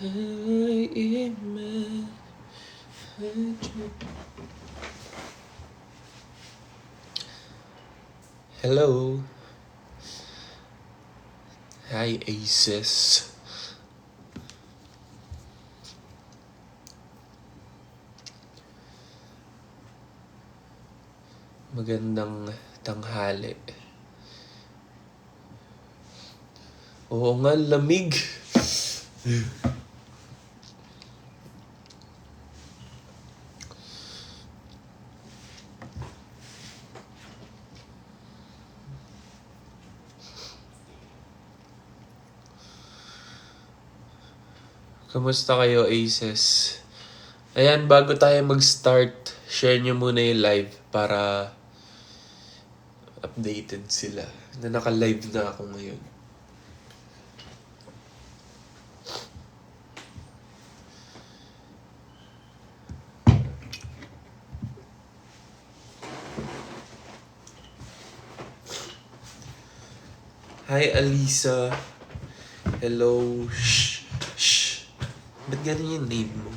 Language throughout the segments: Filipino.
I imagine. Hello. Hi, Aces. Magandang tanghali. Oo nga, lamig. Kamusta kayo, Aces? Ayan, bago tayo mag-start, share nyo muna yung live para updated sila. Na naka-live na ako ngayon. Hi, Alisa. Hello. Shh. Shh. Ba't ganun yung name mo?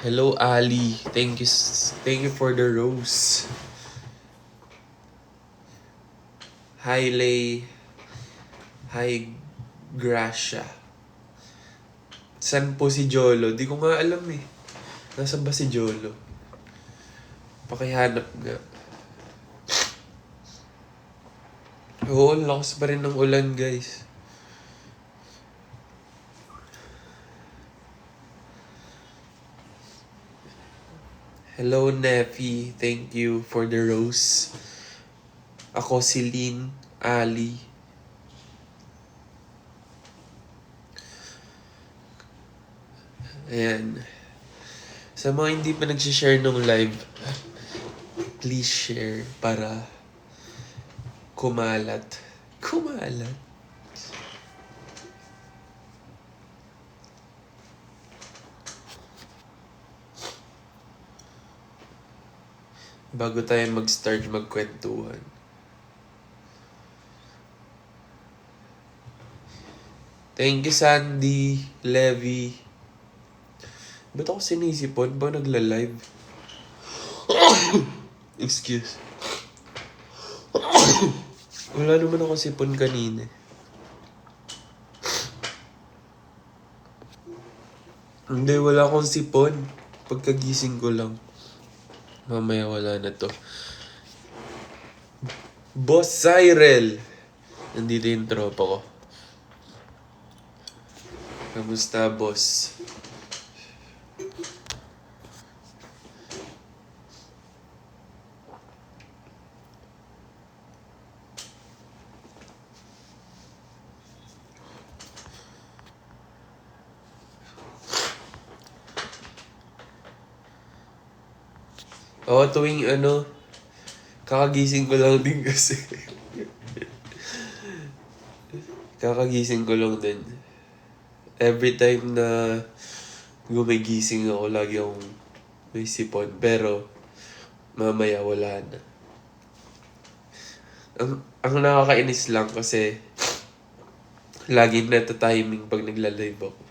Hello, Ali. Thank you for the rose. Hi, Lay. Hi, Gracia. San po si Jolo? Di ko nga alam eh. Nasaan ba si Jolo? Pakihanap nga. Oo, lakas pa rin ng ulan, guys. Hello, Neffy. Thank you for the rose. Ako si Lynn, Ali. Ayan. Sa mga hindi pa nag-share ng live, please share para kumalat. Kumalat? Bago tayo mag-start magkwentuhan. Thank you, Sandy, Levy. Ba't ako sinisipon? Ba nagla-live? Excuse. Wala naman ako sipon kanina. Hindi, wala akong sipon. Pagkagising ko lang. Mamaya wala na to. Boss Cyril! Nandito yung tropa ko. Kamusta, boss? Oo, tuwing kakagising ko lang din kasi. Kakagising ko lang din. Every time na gumigising ako, lagi akong may sipon. Pero, mamaya wala na. Ang nakakainis lang kasi laging nata-timing pag nagla-live ako.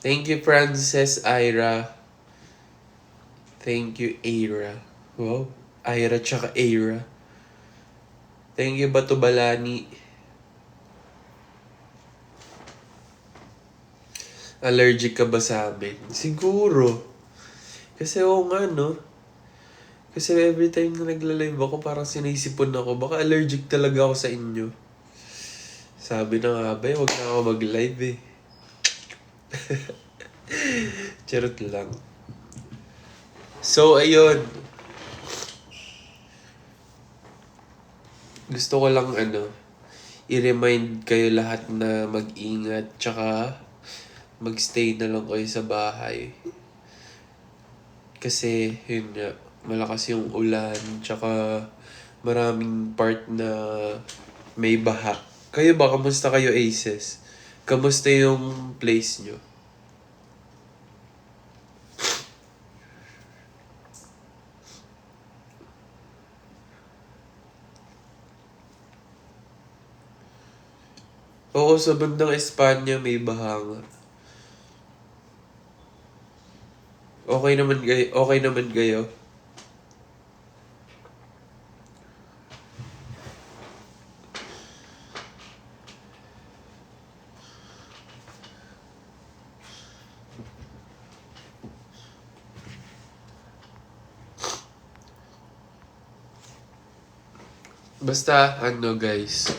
Thank you, Frances Ira. Thank you, Ira. Wow. Ira tsaka Ira. Thank you, Batubalani. Allergic ka ba sa amin? Siguro. Kasi nga, no? Kasi every time na nagla-live ako, parang sinisipon ako. Baka allergic talaga ako sa inyo. Sabi na nga ba, huwag na ako mag-live eh. Charot lang. So, ayun. Gusto ko lang i-remind kayo lahat na mag-ingat. Tsaka, magstay na lang kayo sa bahay. Kasi, yun nga, malakas yung ulan. Tsaka, maraming part na may baha. Kayo ba? Kamusta kayo, Aces? Kamusta yung place nyo? Oo, sa bandang Espanya may baha nga. Okay naman kayo. Basta, guys,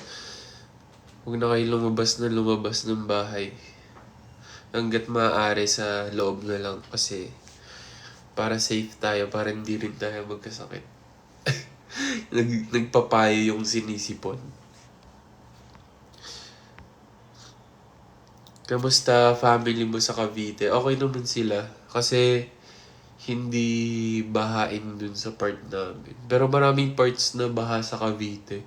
huwag na kayo lumabas ng bahay. Hanggat maaari sa loob na lang kasi para safe tayo, para hindi rin tayo magkasakit. Nagpapayo yung sinisipon. Kamusta family mo sa Cavite? Okay naman sila kasi hindi bahain dun sa part namin. Pero maraming parts na baha sa Cavite.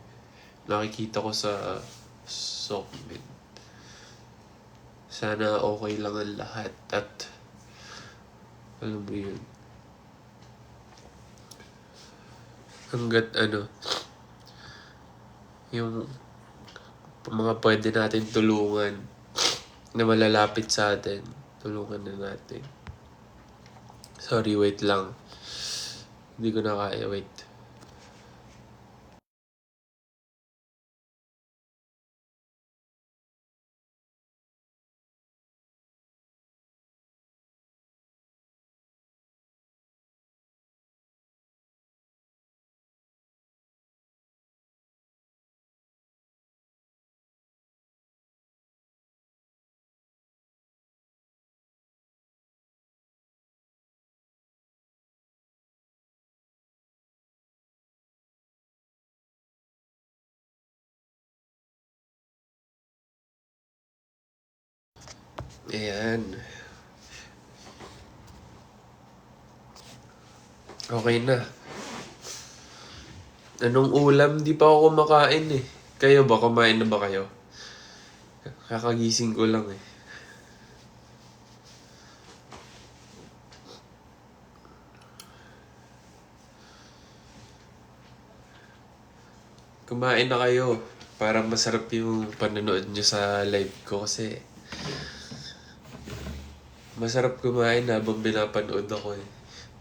Nakikita ko sa Sokmed. Sana okay lang ang lahat at alam mo yun. Hanggat yung mga pwede natin tulungan na malalapit sa atin, tulungan na natin. Sorry, wait lang. Hindi ko na kaya, wait. Ayan. Okay na. Anong ulam? Di pa ako kumakain eh. Kayo ba? Kumain na ba kayo? Kakagising ko lang eh. Kumain na kayo. Para masarap yung panonood nyo sa live ko kasi masarap kumain habang pinapanood ako eh.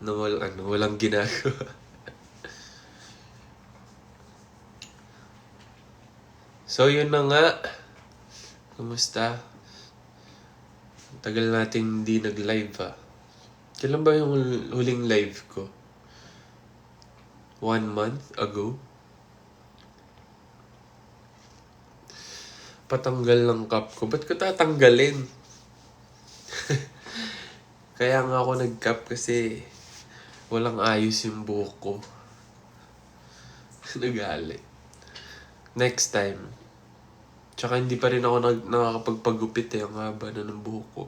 Na walang ginagawa. So yun na nga. Kumusta? Tagal natin hindi nag-live ah. Kailan ba yung huling live ko? 1 month ago? Patanggal ng cap ko. Ba't ko tatanggalin? Kaya nga ako nag-cap kasi walang ayos yung buhok ko. Nagalit. Next time. Tsaka hindi pa rin ako nakakapagpagupit eh. Ang haba na ng buhok ko.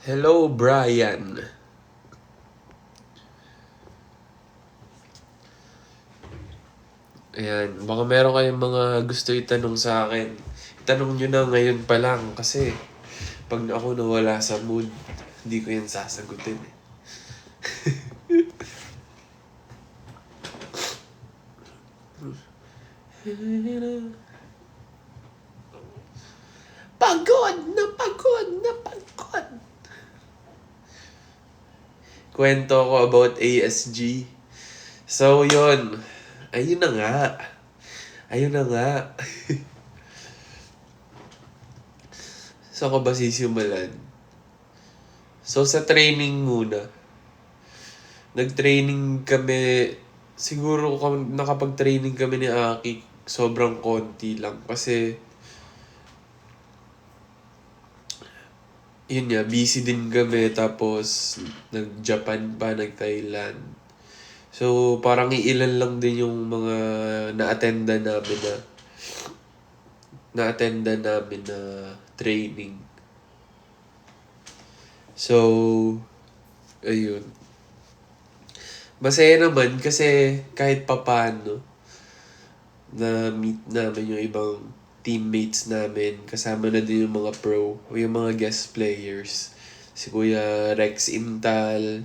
Hello, Brian. Ayan. Baka meron kayong mga gusto itanong sa akin. Itanong nyo na ngayon pa lang kasi pag ako nawala sa mood, hindi ko yan sasagutin eh. Pagod na pagod na pagod. Kwento ko about ASG. So, yun. Ayun na nga. Saan ko ba sisimulan? So, sa training muna. Nag-training kami. Siguro nakapag-training kami ni Aki. Sobrang konti lang. Kasi yun nga, busy din kami. Tapos, nag-Japan pa, nag-Thailand. So, parang iilan lang din yung mga na-attenda namin na training. So, ayun. Masaya naman kasi kahit papano na-meet namin yung ibang teammates namin. Kasama na din yung mga pro o yung mga guest players. Si Kuya Rex Intal,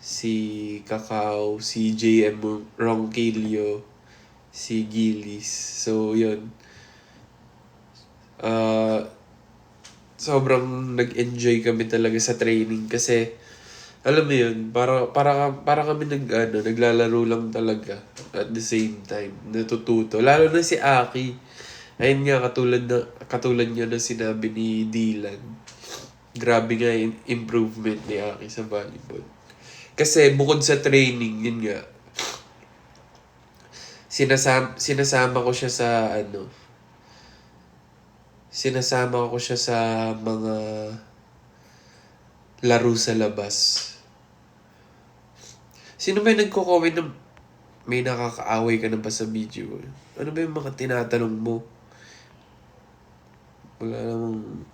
si Kakao, si JM Ronquillo, si Gillis. So, yun. Ah, sobrang nag-enjoy kami talaga sa training kasi alam mo yun, para kami naglalaro lang talaga at the same time, natututo. Lalo na si Aki. Ayun nga, katulad niya na sinabi ni Dylan. Grabe nga yung improvement ni Aki sa volleyball. Kasi bukod sa training, yun nga, sinasama ko siya sa sinasama ko siya sa mga laro sa labas. Sino ba yung nagko-comment ng may nakakaaway ka na ba sa video? Ano ba yung mga tinatanong mo? Wala namang...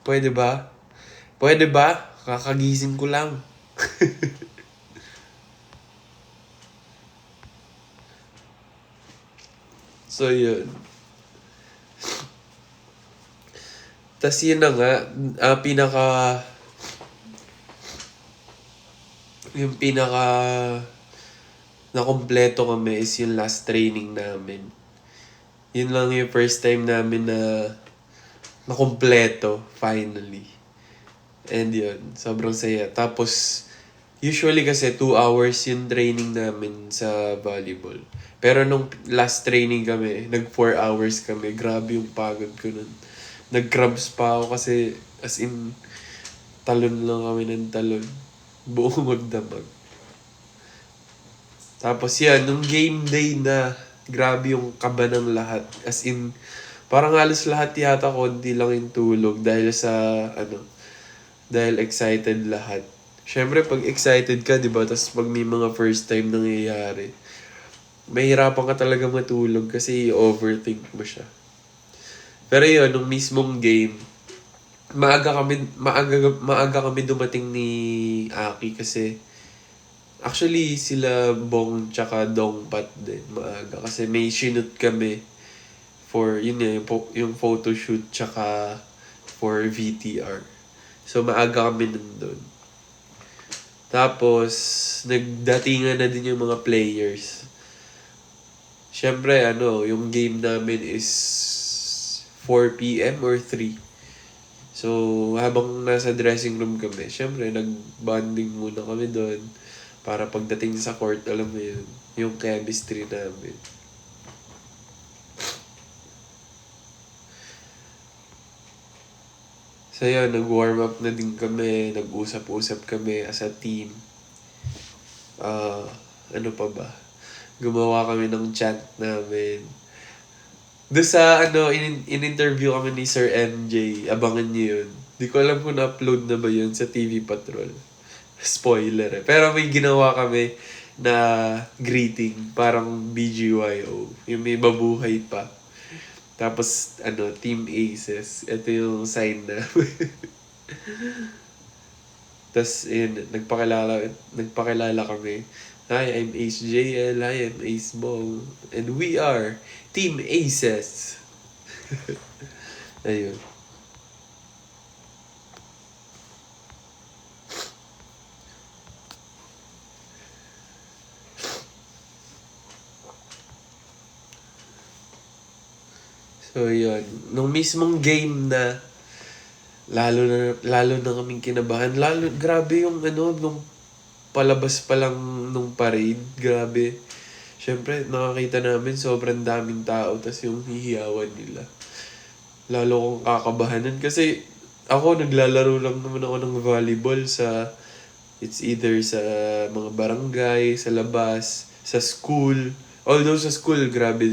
Pwede ba? Pwede ba? Kakagising ko lang. So, yun. Tas yun na nga, yung pinaka nakompleto kami is yung last training namin. Yun lang yung first time namin na nakompleto, finally. And yun, sobrang saya. Tapos, usually kasi 2 hours yung training namin sa volleyball. Pero nung last training kami, nag 4 hours kami. Grabe yung pagod ko nun. Nag-crabs pa ako kasi as in, talon lang kami ng talon. Buong magdamag. Tapos yan, nung game day na, grabe yung kaba ng lahat. As in, parang halos lahat yata konti lang yung tulog dahil sa, dahil excited lahat. Syempre, pag excited ka, di ba? Tapos pag may mga first time nangyayari, mahirapan ka talaga matulog kasi overthink mo siya. Pero yun, nung mismong game, maaga kami dumating ni Aki kasi actually sila Bong tsaka Dongpat din maaga kasi may shoot kami for yun yung photo shoot tsaka for VTR. So maaga kami nandun. Tapos nagdatingan na din yung mga players. Syempre yung game namin is 4 PM or 3. So, habang nasa dressing room kami, syempre, nag-bonding muna kami doon para pagdating sa court, alam mo yun, yung chemistry namin. So, yun, nag-warm up na din kami, nag-usap-usap kami as a team. Ano pa ba? Gumawa kami ng chant namin. Doon sa, in-interview kami ni Sir MJ, abangan niyo yun. Di ko alam kung na-upload na ba yun sa TV Patrol. Spoiler eh. Pero may ginawa kami na greeting, parang BGYO. Yung may babuhay pa. Tapos, Team Aces. Ito yung sign na. Tapos, nagpakilala kami. Hi, I'm Ace JL. Hi, I'm Ace Bong. And we are Team Aces. Ayun. So, yun. Nung mismong game na, lalo na kaming kinabahan. Grabe yung nung palabas pa lang nung parade. Grabe. Siyempre, nakakita namin sobrang daming tao tas yung hihiyawan nila. Lalo kong kakabahanan kasi ako naglalaro lang naman ako ng volleyball it's either sa mga barangay, sa labas, sa school. Although sa school, grabe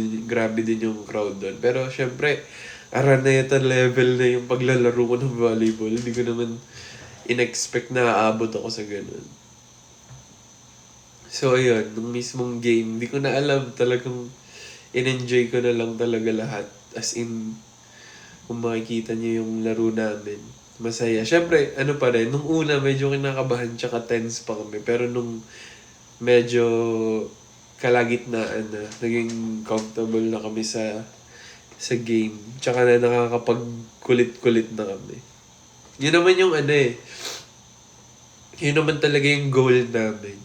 din yung crowd doon. Pero syempre, Araneta level na yung paglalaro ko ng volleyball. Hindi ko naman in-expect na aabot ako sa ganun. So, ayun, nung mismong game, hindi ko na alam talagang in-enjoy ko na lang talaga lahat. As in, kung makikita niyo yung laro namin, masaya. Syempre, pa rin, nung una medyo kinakabahan tsaka tense pa kami. Pero nung medyo kalagitnaan na, naging comfortable na kami sa game. Tsaka na nakakapag-kulit-kulit na kami. Yun naman yung yun naman talaga yung goal namin.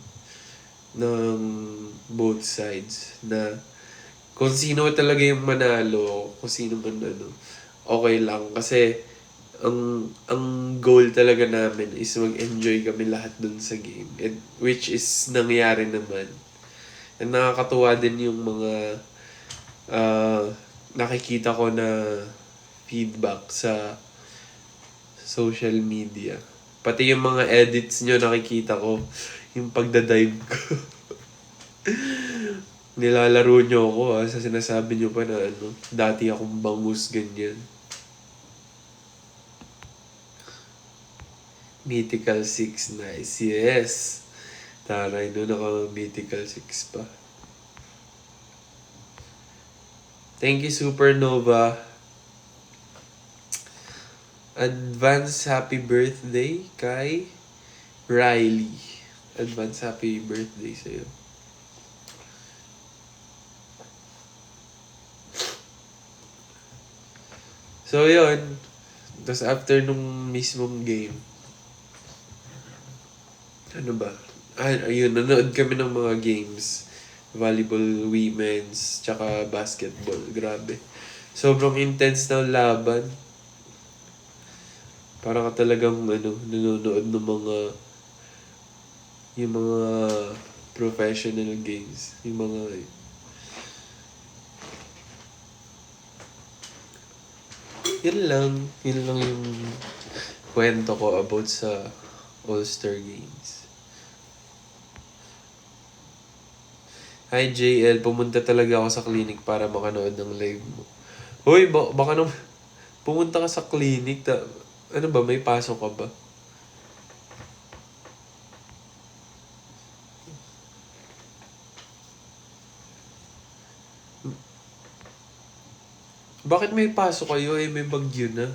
ng both sides na kung sino talaga yung manalo, kung sino man okay lang. Kasi ang goal talaga namin is mag-enjoy kami lahat dun sa game. And, which is nangyari naman. And nakakatuwa din yung mga nakikita ko na feedback sa social media. Pati yung mga edits nyo nakikita ko, yung pagdadive ko. Nilalaro nyo ako sa sinasabi nyo pa na dati akong bangus ganyan. Mythical 6, nice. Yes! Taray, no, naka-Mythical 6 pa. Thank you, Supernova. Advance happy birthday kay Riley. Advance happy birthday sa'yo. So, yun. Tapos after nung mismong game, ano ba? Ayun, nanood kami ng mga games. Volleyball, women's, tsaka basketball. Grabe. Sobrang intense na laban. Parang ka talagang nanonood ng yung mga professional games. Yung mga yun lang yung kwento ko about sa All-Star Games. Hi JL, pumunta talaga ako sa clinic para makanood ng live mo. Hoy, baka naman pumunta ka sa clinic. Ano ba, may pasok ka ba? Bakit may pasok kayo? May bagyo na.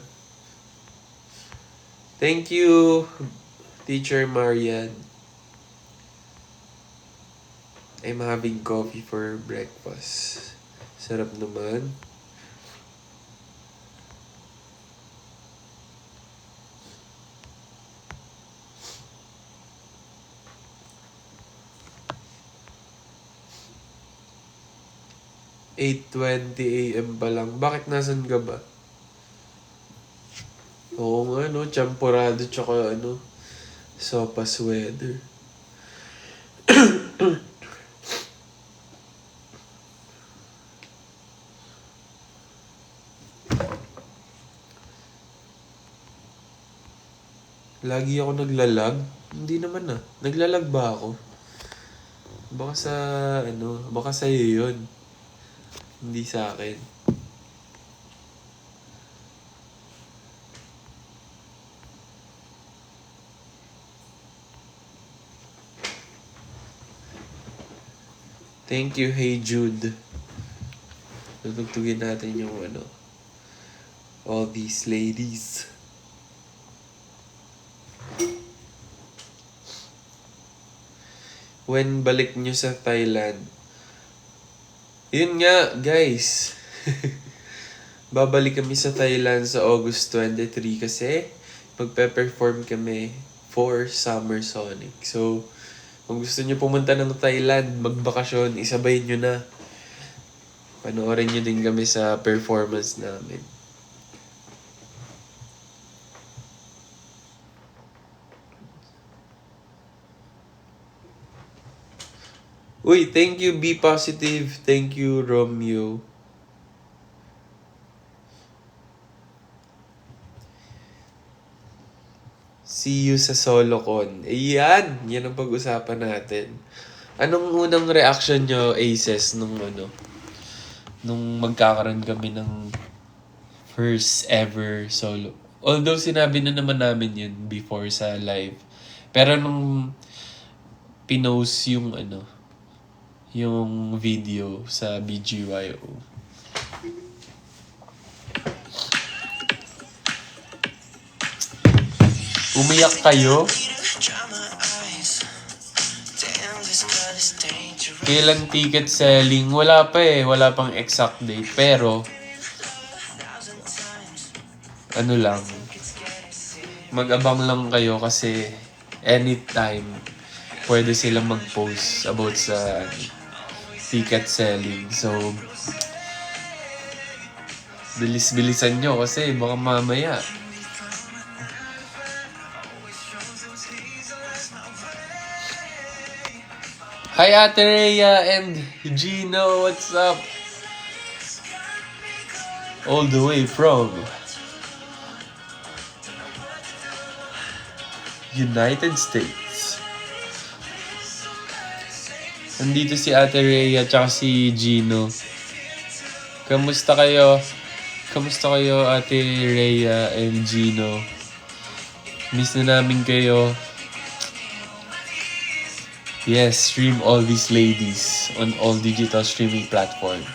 Thank you, Teacher Marian. I'm having coffee for breakfast. Sarap naman. AM pa lang. Bakit nasan ka ba? Oo nga, champurado tsaka sopas weather. Lagi ako naglalag? Hindi naman Naglalag ba ako? Baka sa'yo yun. Hindi sa akin. Thank you, Hey Jude. Tutugtugin natin yung all these ladies. When balik nyo sa Thailand? Yun nga, guys. Babalik kami sa Thailand sa August 23 kasi magpe-perform kami for Summer Sonic. So, kung gusto nyo pumunta ng Thailand, magbakasyon, isabay nyo na. Panoorin nyo din kami sa performance namin. Uy, thank you, Be Positive. Thank you, Romeo. See you sa SoloCon. Ayan! Yan ang pag-usapan natin. Anong unang reaction nyo, Aces, nung magkakaroon kami ng first ever solo? Although sinabi na naman namin yun before sa live. Pero nung pinost yung video sa BGYO. Umiyak kayo? Kailan ticket selling? Wala pa wala pang exact date. Pero mag-abang lang kayo kasi anytime pwede silang mag-post about sa ticket selling. So, bilis-bilisan nyo kasi baka mamaya. Hi Ate Rhea and Gino, what's up? All the way from United States. Nandito si Ate Rhea at si Gino. Kamusta kayo? Kamusta kayo Ate Rhea and Gino? Miss na namin kayo. Yes, stream all these ladies on all digital streaming platforms.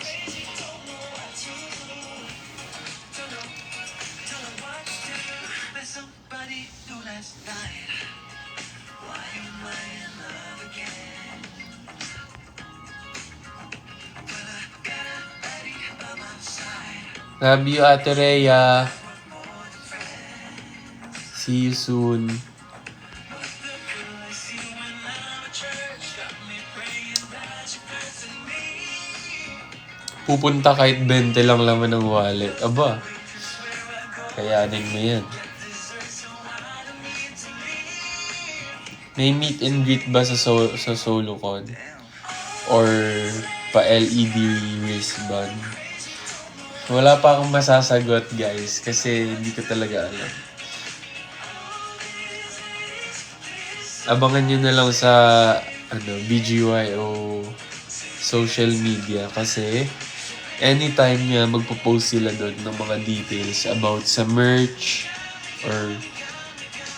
Love you, Ate Rhea. See you soon. Pupunta kahit 20 lang laman ng wallet. Aba, kayanin mo yan. May meet and greet ba sa SoloCon? Or pa LED wristband? Wala pa akong masasagot guys kasi hindi ko talaga alam. Abangan nyo na lang sa BGYO social media kasi anytime nga magpo-post sila doon ng mga details about sa merch or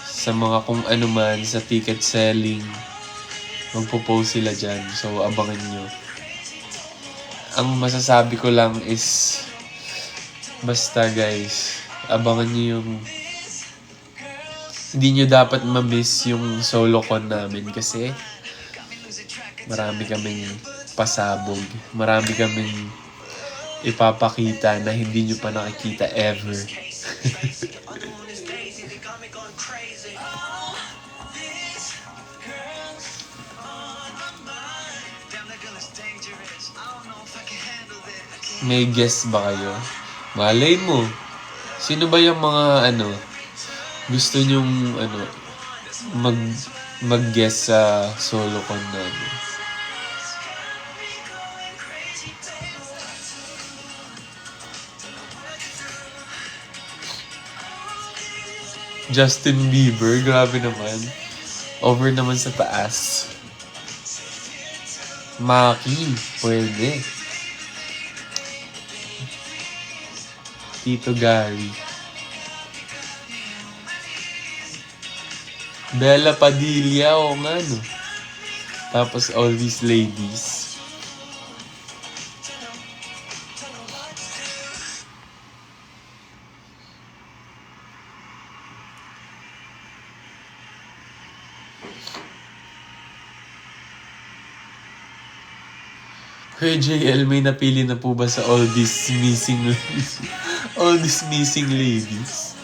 sa mga kung ano man sa ticket selling, magpo-post sila dyan. So, abangan nyo. Ang masasabi ko lang is basta guys, abangan nyo yung hindi nyo dapat ma-miss yung SoloCon namin kasi marami kaming pasabog. Marami kaming ipapakita na hindi nyo pa nakikita ever. May guest ba kayo? Malay mo. Sino ba yung mga gusto nyong mag-guest sa SoloCon namin? Justin Bieber, grabe naman. Over naman sa taas. Maki, pwede. Tito Gary. Bella Padilla, o nga no. Tapos all these ladies. Kuya JL, may napili na po ba sa all these missing ladies? All these missing ladies?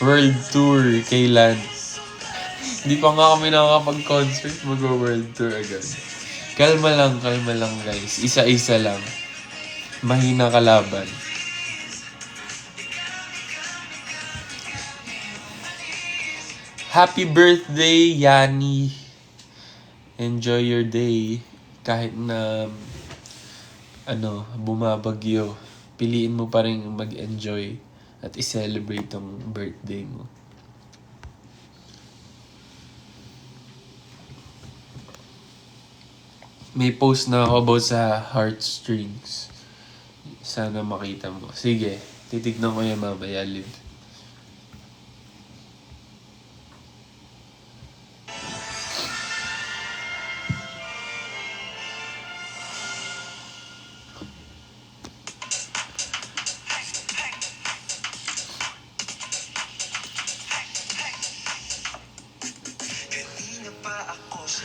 World Tour, kailan? Hindi pa nga kami nakakapag-concert, mag-world tour agad. Kalma lang guys. Isa-isa lang. Mahina kalaban. Happy birthday, Yani. Enjoy your day. Kahit na, bumabagyo. Piliin mo pa rin mag-enjoy at i-celebrate ang birthday mo. May post na ako about sa heartstrings. Sana makita mo. Sige, titignan ko yan mamaya, Liv.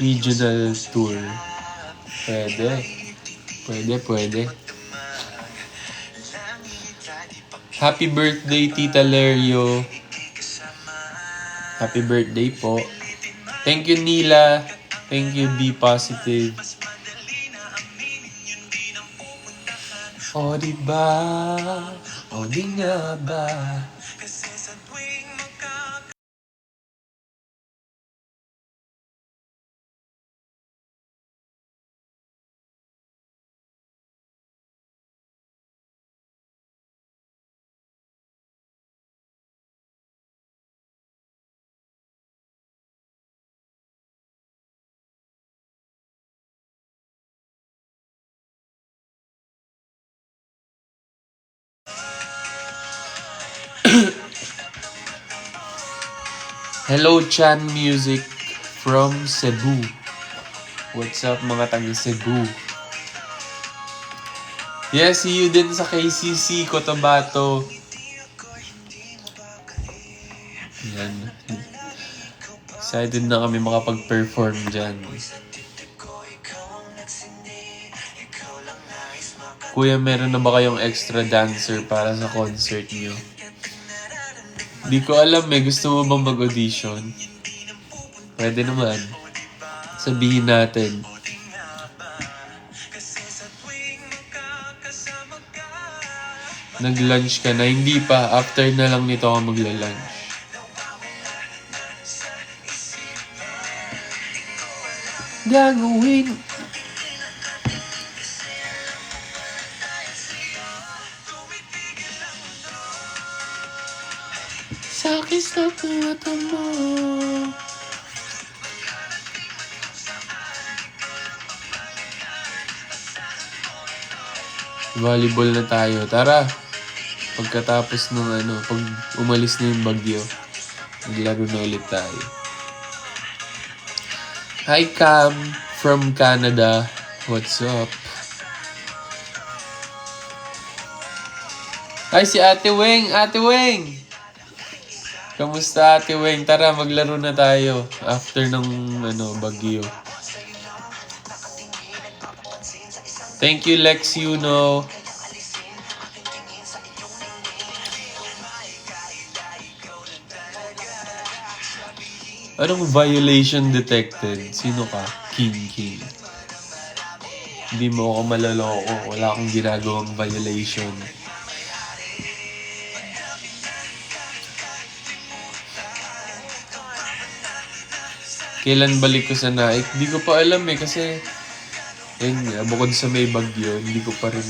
Regional tour. Pwede. Happy birthday, Tita Lerio. Happy birthday po. Thank you, Nila. Thank you, Be Positive. O diba? O di nga ba? Hello, Chan Music from Cebu. What's up, mga taga Cebu? Yes, see you din sa KCC, Cotabato. Yan. Excited na kami makapag-perform dyan. Kuya, meron na ba kayong extra dancer para sa concert niyo? Di ko alam gusto mo bang mag-audition? Pwede naman. Sabihin natin. Nag-lunch ka na? Hindi pa. After na lang nito ako magla-lunch. Gagawin. Sakit sa puwata mo. Volleyball na tayo. Tara. Pagkatapos ng pag umalis na yung bagyo, maglaro na ulit tayo. Hi Cam from Canada. What's up? Hi si Ate Weng. Ate Weng! Kamusta Ate Weng? Tara, maglaro na tayo after ng bagyo. Thank you Lex Yuno. Anong violation detected? Sino ka? King. Hindi mo ako malaloko. Wala akong ginagawang violation. Kailan balik ko sa Naik? Di ko pa alam kasi bukod sa may bagyo, hindi ko pa rin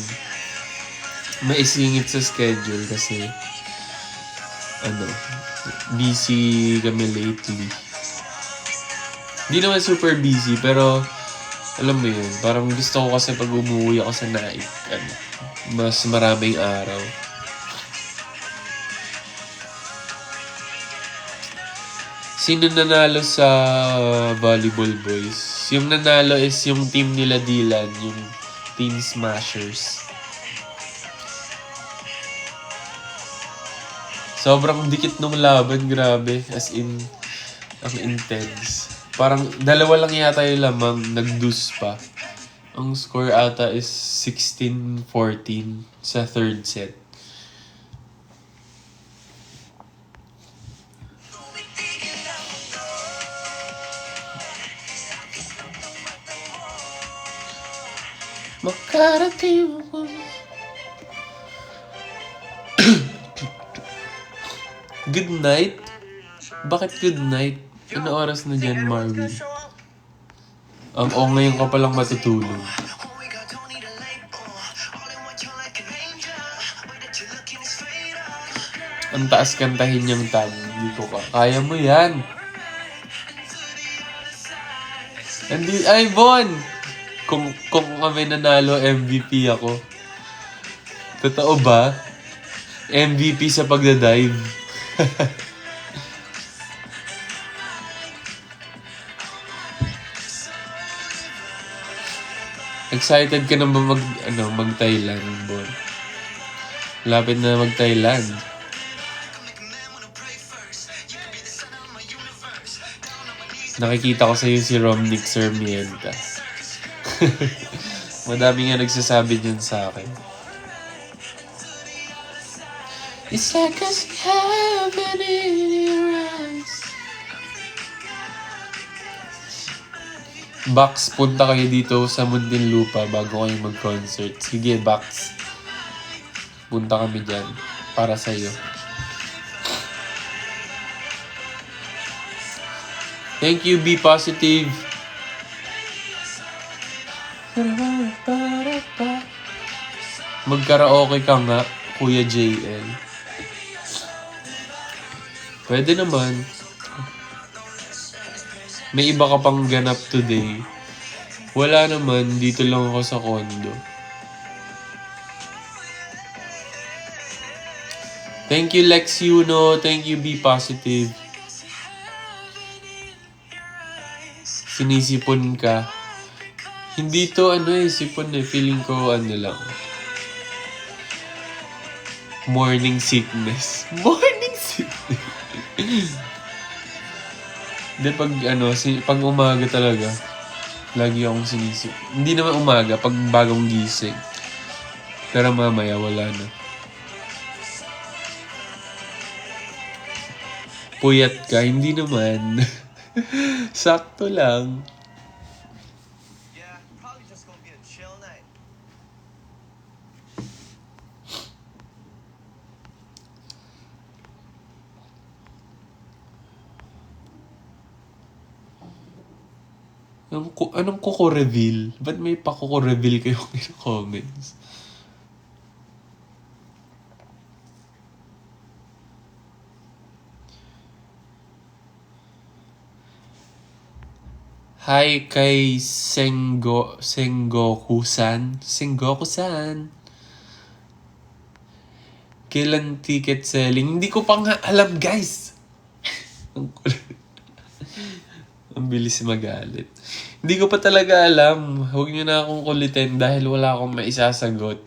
maisingit sa schedule kasi busy kami lately. Hindi naman super busy, pero alam mo yun, parang gusto ko kasi pag umuwi ako sa Naik, mas maraming araw. Sino nanalo sa volleyball boys? Yung nanalo is yung team nila Dylan, yung Team Smashers. Sobrang dikit nung laban, grabe. As in, ang intense. Parang dalawa lang yata yung lamang, nag-deuce pa. Ang score ata is 16-14 sa third set. Makarating ako. Good night? Bakit good night? Ano oras na dyan, Marvin? Ngayon ka palang matutulog. Ang taas kantahin niyang tag. Hindi ko ka. Kaya mo yan. Ay, Bon! Kung kami nanalo, MVP ako. Totoo ba? MVP sa pagdadive. Excited ka na ba mag-Thailand, Bon? Lapit na mag-Thailand. Nakikita ko sa'yo si Romnick Sarmiento. Madami nga nagsasabi dyan sa akin. It's like a heaven in your eyes. Bax, punta kayo dito sa Muntinlupa bago kayo mag-concert. Sige, Bax. Punta kami dyan para sa'yo. Thank you, Be Positive. Magkaraoke ka nga, Kuya JL. Pwede naman. May iba ka pang ganap today. Wala naman, dito lang ako sa condo. Thank you, Lex Yuno. Thank you, Be Positive. Sinisipon ka. Hindi to sipon Feeling ko lang. Morning sickness. Morning sickness. Hindi pag umaga talaga, lagi akong sinisip. Hindi naman umaga, pag bagong gising. Pero mamaya wala na. Puyat ka, hindi naman. Sakto lang. Anong kuko-reveal? Ba't may pa-kuko-reveal kayong comments? Hi kay Sengoku-san. Sengoku-san. Kailan ticket selling? Hindi ko pa nga alam, guys. Ang bilis magalit. Hindi ko pa talaga alam. Huwag niyo na akong kulitin dahil wala akong maisasagot.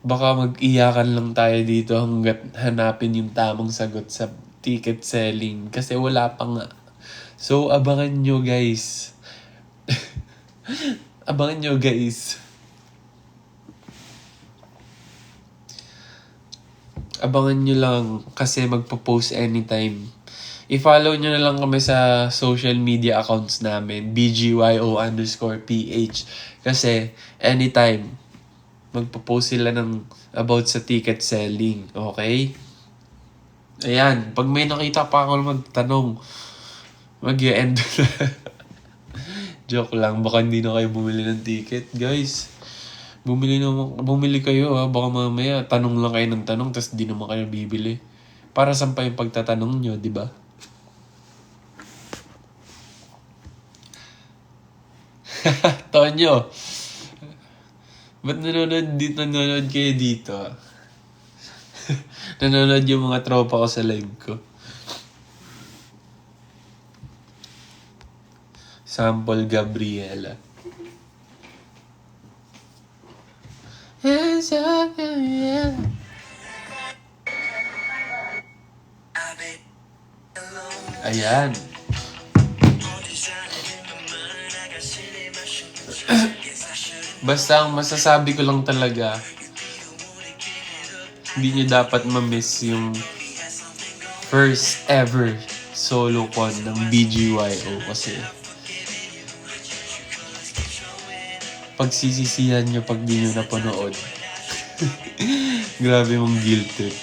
Baka mag-iyakan lang tayo dito hanggat hanapin yung tamang sagot sa ticket selling. Kasi wala pa nga. So, abangan nyo, guys. Abangan nyo, guys. Abangan nyo lang kasi magpo-post anytime. I-follow nyo na lang kami sa social media accounts namin, BGYO_PH. Kasi, anytime, magpo-post sila about sa ticket selling. Okay? Ayan, pag may nakita pa ako magtanong, mag-i-end na. Joke lang, baka hindi na kayo bumili ng ticket. Guys, bumili kayo baka mamaya tanong lang kayo ng tanong, tapos di naman kayo bibili. Para saan pa yung pagtatanong nyo, di ba? Tonyo, ba't nanonood kayo dito? Nanonood yung mga tropa ko sa live ko. Sample Gabriela. Ayan. Basta ang masasabi ko lang talaga, hindi nyo dapat ma-miss yung first ever solo con ng BGYO kasi pagsisisihan nyo pag di nyo napanood. Grabe mong guilt trip.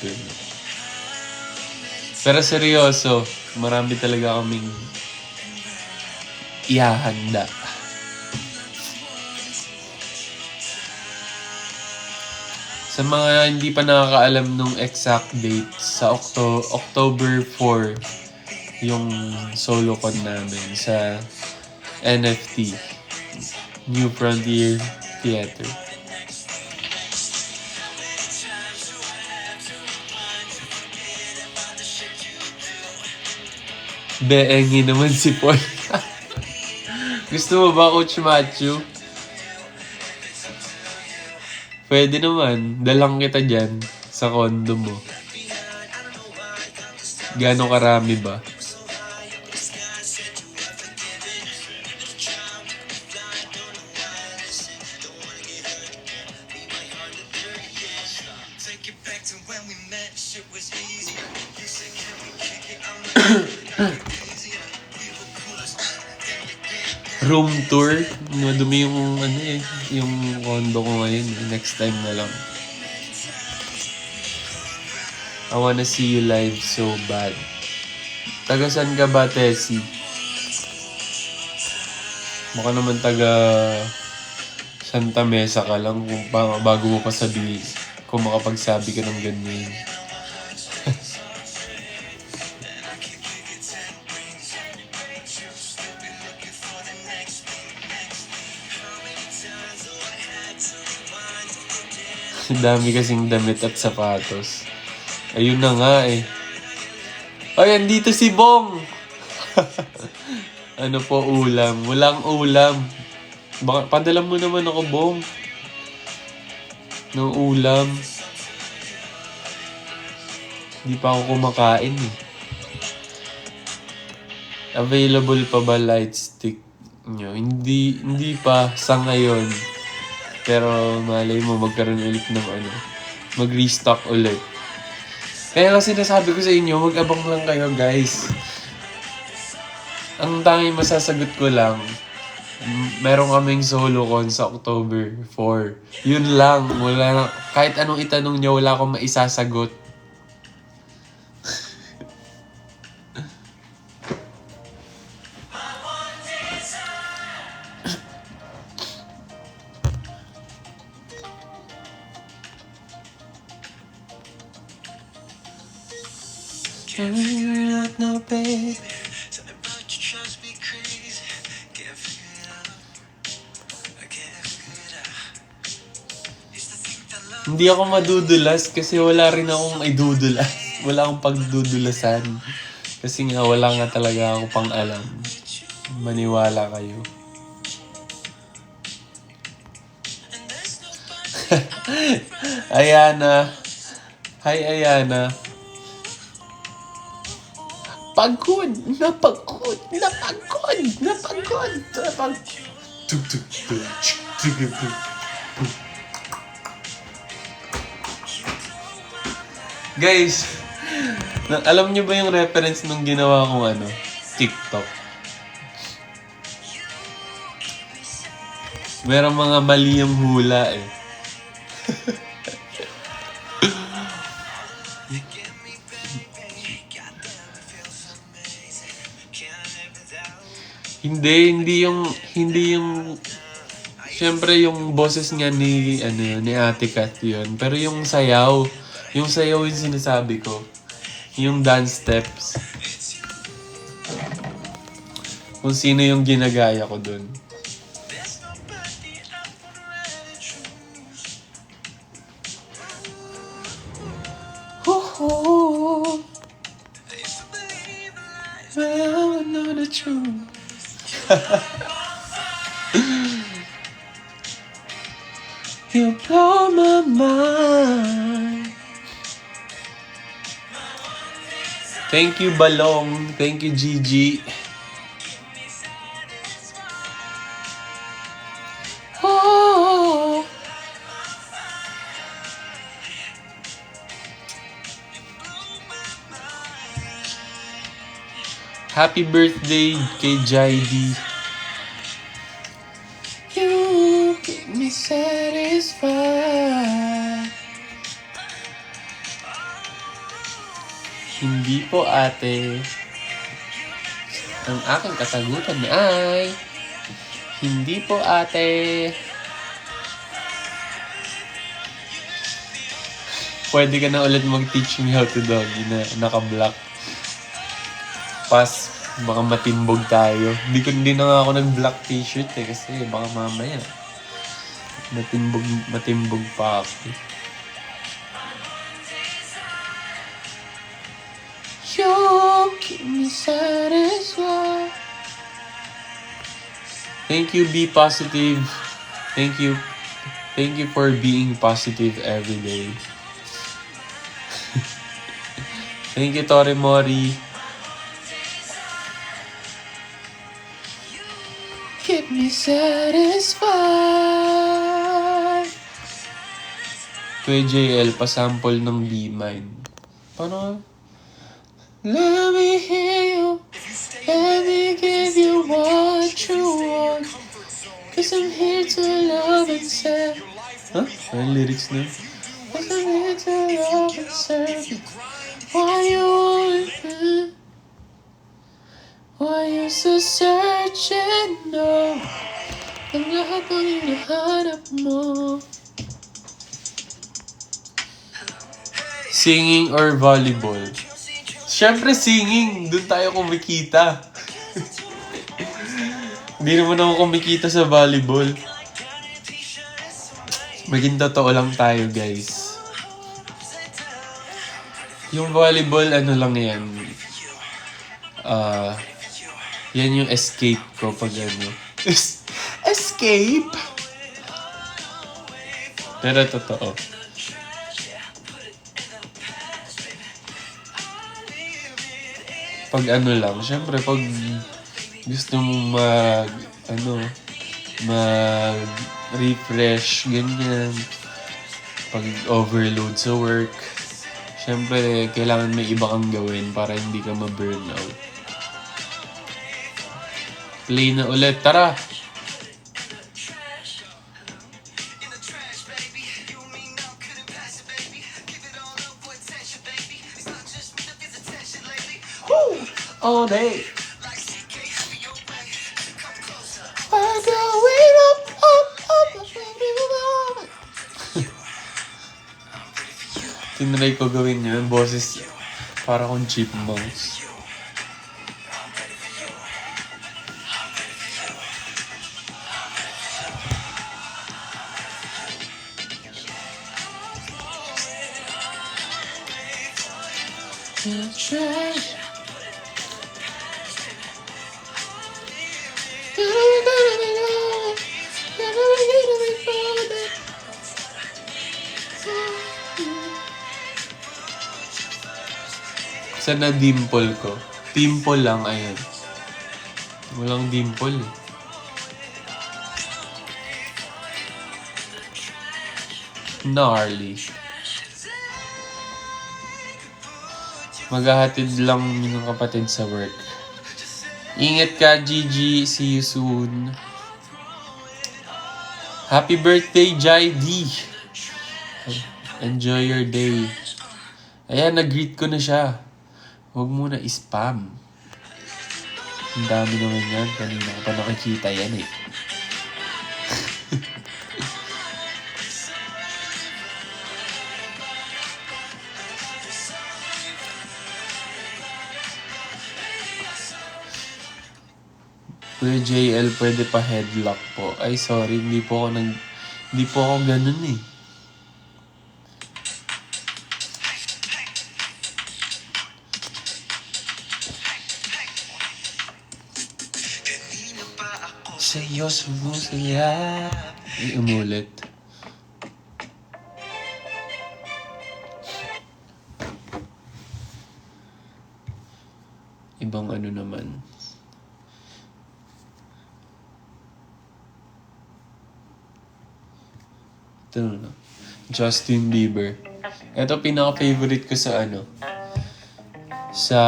Pero seryoso, marami talaga kaming ihahanda. Sa mga hindi pa nakakaalam nung exact date, sa October 4, yung solo con namin sa NFT, New Frontier Theater. Beengi naman si Paul. Gusto mo ba, Coach Matthew? Pwede naman. Dalang kita dyan sa condo mo. Gano'ng karami ba? room tour. Madumi yung yung condo ko ngayon. Next time na lang. I wanna see you live so bad. Taga saan ka ba, Tessie? Baka naman taga Santa Mesa ka lang kung bago mo pa sabihin kung makapagsabi ka ng ganyan. Dami kasing damit at sapatos. Ayun na nga eh. Ay, andito si Bong! Ano po ulam? Walang ulam. Baka, padala mo naman ako, Bong. Ng ulam. Hindi pa ako kumakain eh. Available pa ba light stick nyo? Hindi pa sa ngayon. Pero malay mo magkaroon ulit ng mag-restock ulit. Kaya kasi sinasabi ko sa inyo, mag-abang lang kayo guys. Ang tanging masasagot ko lang, meron kaming solo con sa October 4. Yun lang, wala na, kahit anong itanong niyo, wala akong maisasagot. No, babe. Hindi ako madudulas kasi wala rin akong idudulas. Wala akong pagdudulasan. Kasi nga wala nga talaga ako pang alam. Maniwala kayo. Ayana. Hi, Ayana. Pagod! Napagod! Guys, alam niyo ba yung reference nung ginawa kong TikTok? Merong mga mali yung hula eh. Hindi yung syempre yung boses nga ni Ate Kat yun. Pero yung sayaw yung sinasabi ko. Yung dance steps. Kung sino yung ginagaya ko dun. I know the truth. You blow my mind. Thank you, Balong. Thank you, Gigi. Oh. Happy birthday kay Jaidi. You keep me satisfied. Hindi po ate. Ang aking kasagutan ay hindi po ate. Pwede ka na ulit mag-teach me how to doggy na naka-block. Pas, baka matimbog tayo. Hindi na nga ako nag-black t-shirt eh kasi baka mamaya matimbog pa ako. You keep me satisfied. Thank you, be positive. Thank you for being positive every day. Thank you, Tori Mori. Keep me satisfied. Kuya JL, pasample ng B-Mine. Paano? Let me hear you. Let me give you what you want. Ano lyrics na? Why you so searching, no? Ang lahat ng hinahanap mo. Singing or volleyball? Siyempre singing. Doon tayo kumikita. Hindi naman ako kumikita sa volleyball. Maging totoo lang tayo, guys. Yung volleyball, ano lang yan. Yan yung escape ko pag ano. Escape? Pero totoo. Pag ano lang, syempre pag gusto mong mag-refresh, ganyan. Pag overload sa work, syempre kailangan may iba kang gawin para hindi ka ma-burnout. Play na ulit, tara! All day. We're going up, up, up, Tinry ko gawin yun. Boses para akong chipmunks. Saan na dimple ko? Dimple lang, ayan. Walang dimple eh. Gnarly. Maghahatid lang yung kapatid sa work. Ingat ka, Gigi. See you soon. Happy birthday, Jai D. Enjoy your day. Ayan, nag-greet ko na siya. Huwag mo na spam. Ang dami naman yan. Kanina ko pa nakikita yan eh. Kuya JL, pwede pa headlock po. Ay, sorry. Hindi po ako ganun eh. Sa'yo sumusaya. Ay, umulit. Ibang ano naman. Ito na. Justin Bieber. Ito pinaka-favorite ko sa sa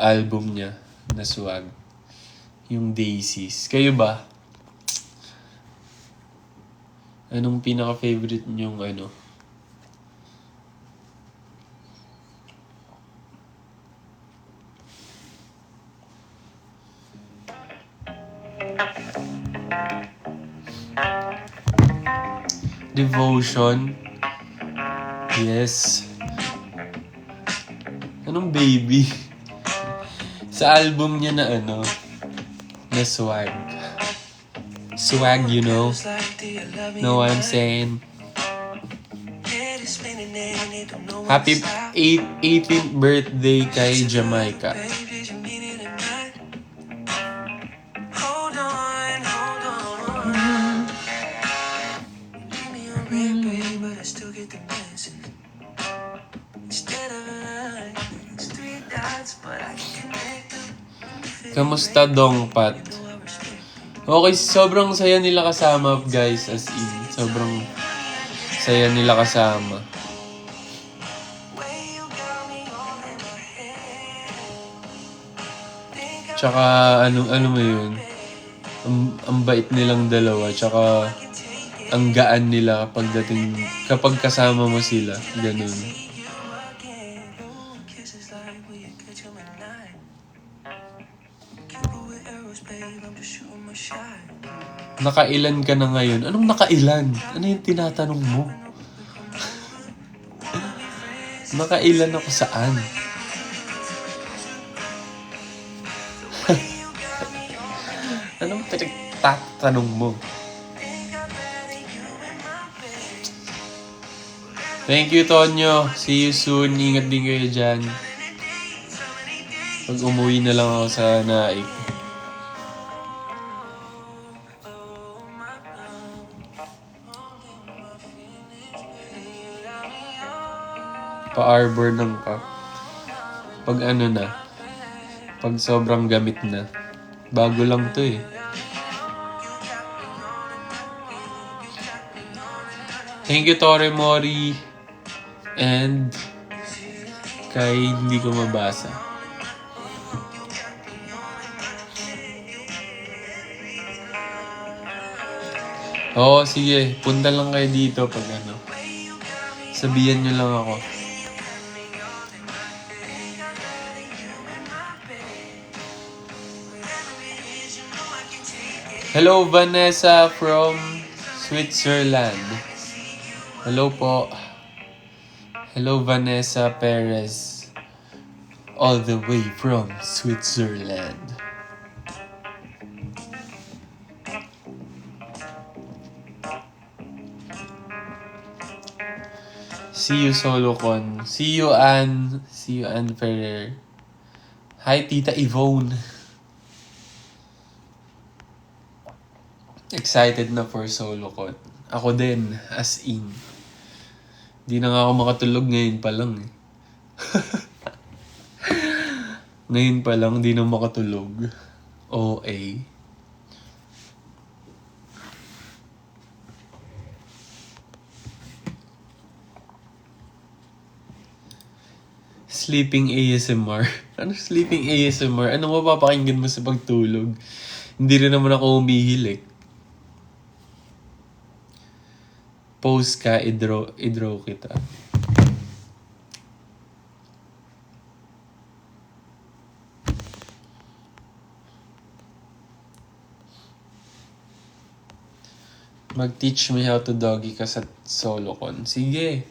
album niya na Swag. Yung Daisies. Kayo ba? Anong pinaka-favorite niyong Devotion. Yes. Anong baby? Sa album niya na na Swag. Swag, you know? Know what I'm saying? Happy 18th birthday kay Jamaica. Kamusta Dongpat? Okay, sobrang saya nila kasama, guys, as in. Sobrang saya nila kasama. Tsaka, ano mo yun? Ang bait nilang dalawa. Tsaka, ang gaan nila kapag kasama mo sila. Ganun. Nakailan ka na ngayon? Anong nakailan? Ano yung tinatanong mo? Nakailan ako saan? Anong pinagtatanong mo? Thank you, Tonyo. See you soon. Ingat din kayo dyan. Pag umuwi na lang ako sa Naik. Pa-arbor lang ka. Pag ano na. Pag sobrang gamit na. Bago lang to eh. Thank you, Tore Mori. And kay hindi ko mabasa. Oo, sige. Punta lang kayo dito pag ano. Sabihan nyo lang ako. Hello, Vanessa from Switzerland. Hello po. Hello, Vanessa Perez. All the way from Switzerland. See you, SoloCon. See you, Ann. See you, Ann Ferrer. Hi, Tita Yvonne. Excited na for SoloCon. Ako din, as in. Di na nga ako makatulog ngayon pa lang eh. Ngayon pa lang, di na makatulog. OA. Sleeping ASMR. Ano sleeping ASMR? Ano mapapakinggan mo sa pagtulog? Hindi rin naman ako umihilik. Post ka, i-draw kita. Mag-teach me how to doggy ka sa SoloCon. Sige.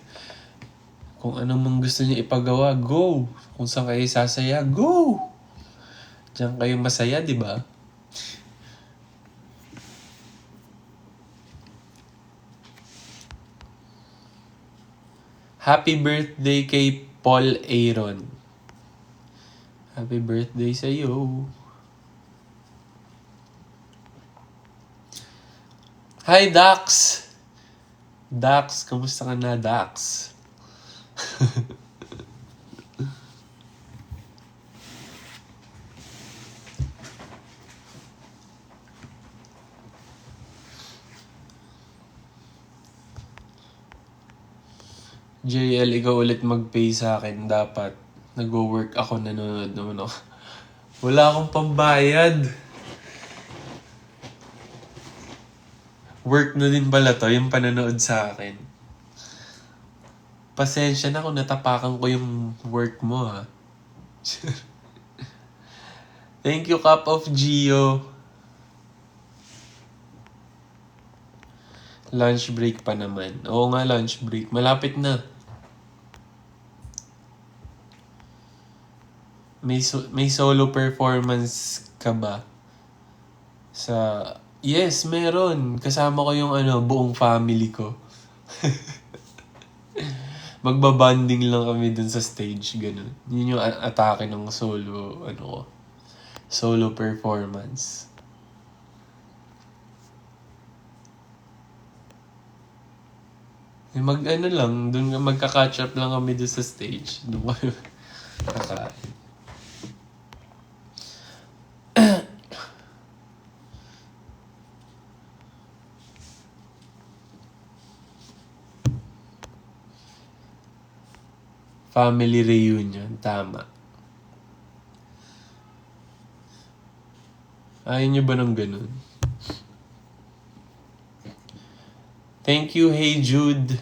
Kung ano mang gusto niyo ipagawa, go! Kung saan kayo sasaya, go! Diyan kayo masaya, di ba? Happy birthday kay Paul Aaron. Happy birthday sa iyo. Hi, Dax! Dax, kamusta ka na, Dax? JL, ikaw ulit mag-pay sa akin. Dapat. Nag-work ako, nanonood naman ako. Wala akong pambayad. Work na din pala to, yung pananood sa akin. Pasensya na kung natapakan ko yung work mo, ha. Thank you, Cup of Gio. Lunch break pa naman. Oo nga, lunch break. Malapit na. May solo performance ka ba? Yes, meron. Kasama ko yung buong family ko. Magbabanding lang kami dun sa stage, ganun. Yun yung atake ng solo performance. Magka-catch up lang kami dun sa stage. Doon kami kakain. Family reunion, tama. Ayaw nyo ba ng ganun? Thank you, Hey Jude.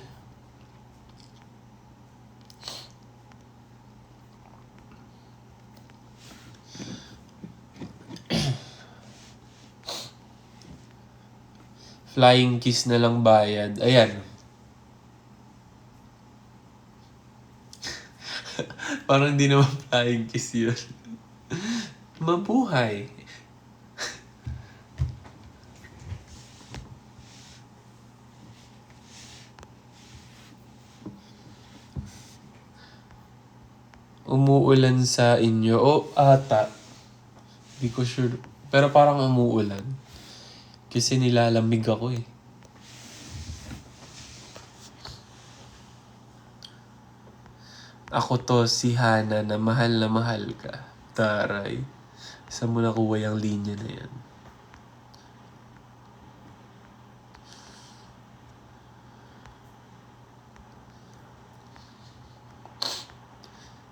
Flying kiss na lang bayad. Ayan. Parang di naman flying kiss yun. Mabuhay. Umuulan sa inyo. Ata. Di ko sure. Pero parang umuulan. Kasi nilalamig ako eh. Ako to, si Hana, na mahal ka. Taray. Saan mo nakuha yung linya na yan?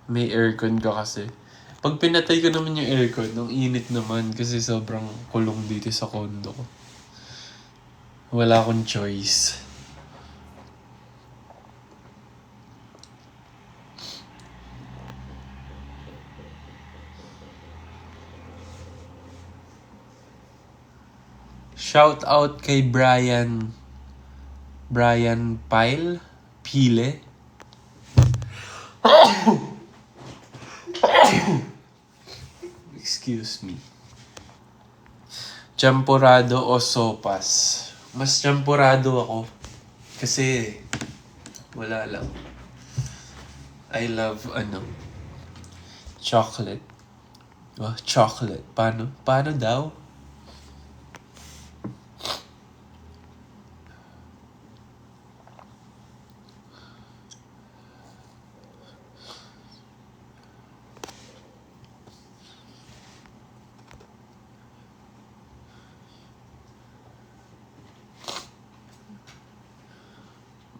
May aircon ka kasi. Pag pinatay ko naman yung aircon, ang init naman kasi sobrang kulong dito sa condo ko. Wala akong choice. Shout out kay Brian Pile. Excuse me. Champurado o sopas? Mas champurado ako. Kasi, wala lang. I love, chocolate. Oh, chocolate. Paano? Paano daw?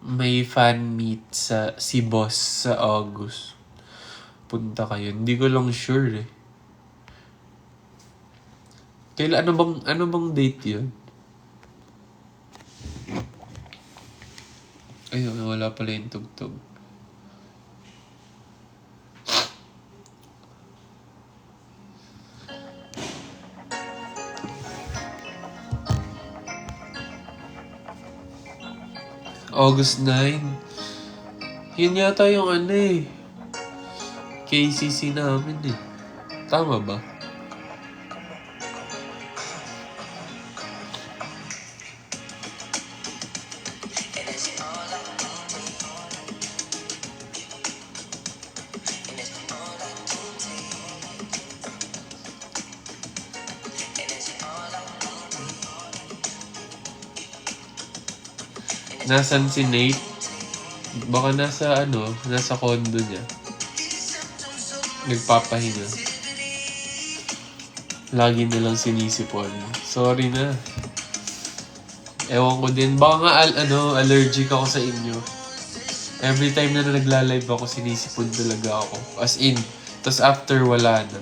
May fan meet si boss sa August. Punta kayo. Hindi ko lang sure eh. Kailan, ano bang date yun? Ay, wala pala yung tugtog. August 9. Yun yata yung KCC namin eh. Tama ba? Nasaan si Nate? Baka nasa condo niya. Nagpapahinga. Lagi nilang sinisipon. Sorry na. Ewan ko din. Baka nga allergic ako sa inyo. Every time na nagla-live ako, sinisipon talaga ako. As in. Tas after, wala na.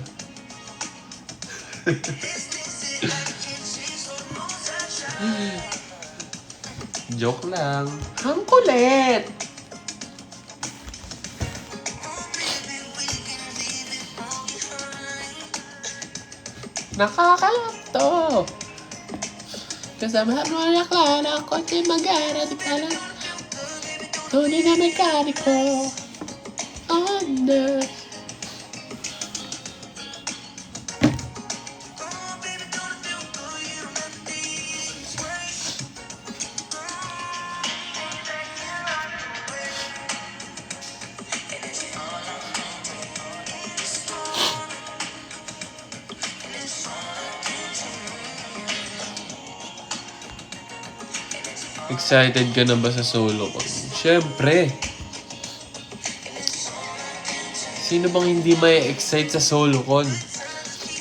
Joke lang. Ang kulit! Nakakalap to! Kasama mo na Clara, kotse mag-ara, di pala. Tunay na mekaniko. Oh no. Excited ka na ba sa solo ko? Siyempre! Sino bang hindi may excite sa solo con?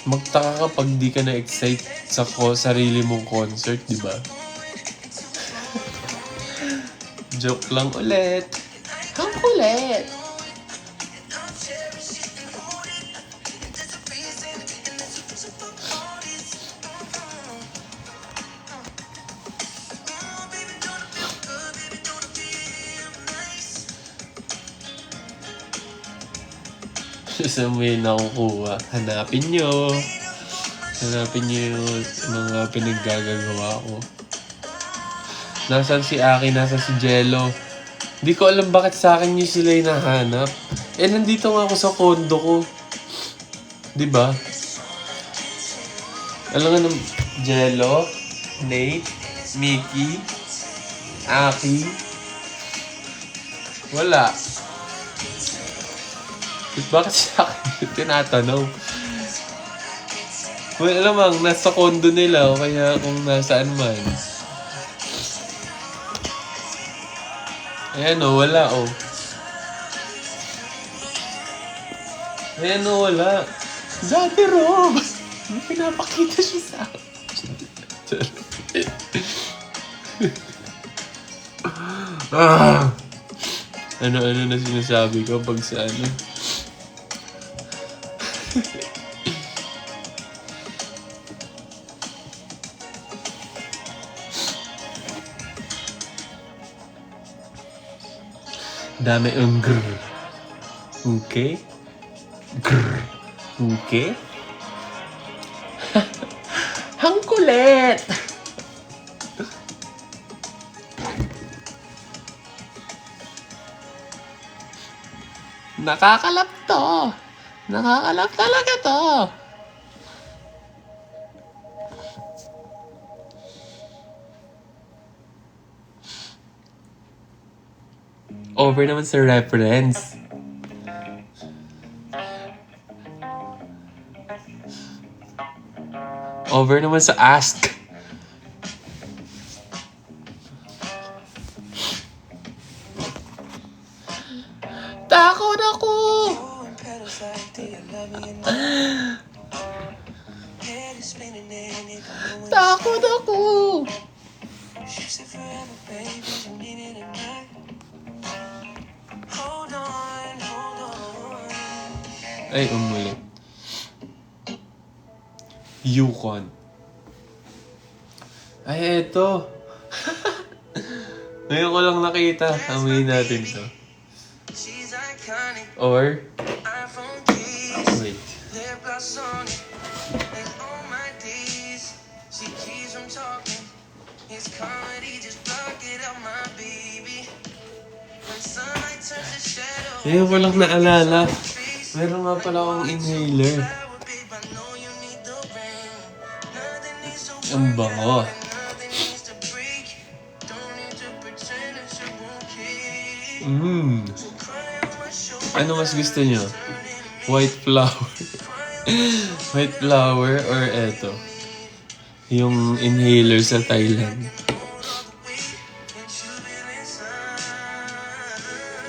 Magtaka ka pag di ka na-excite sa sarili mong concert, di ba? Joke lang ulit. Ang kulit! Saan mo yun nakukuha? Hanapin nyo. Hanapin nyo yung mga pinaggagawa ko. Nasaan si Aki? Nasaan si Jello? Hindi ko alam bakit sa akin nyo sila hinahanap. Eh, nandito nga ako sa condo ko. Diba? Alam nga ng Jello, Nate, Mickey, Aki. Wala. Bakit sa akin tinatanong? Well, alam mo, nasa condo nila o kaya kung nasaan man. Ayan o, wala o. Ayan o, wala. Dati Rob! May pinapakita siya sa akin. Ano-ano na sinasabi ko pag sa ano. Dami ang grrr. Okay? Grrr. Okay? Ang kulit! Nakakalap to. Nakakalap talaga to. Over naman sa reference. Over naman sa ask. Takot ako! Takot ako! Ay, umulit. Yukon. Ay, eto. Ngayon ko lang nakita. Amoyin natin to. Or, wait. Ngayon ko lang naalala. Meron nga pala akong inhaler. Ang bango. Ano mas gusto nyo? White flower. White flower or eto? Yung inhaler sa Thailand.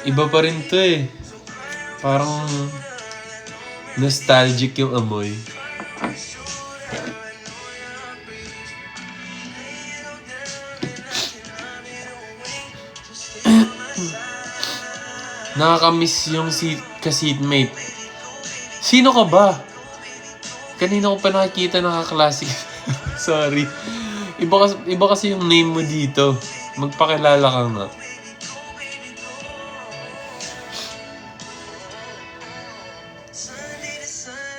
Iba pa rin to eh. Parang nostalgic yung amoy. Nakakamiss yung ka-seatmate. Sino ka ba? Kanina ko pa nakikita nakaklase. Sorry. Iba kasi yung name mo dito. Magpakilala ka nga.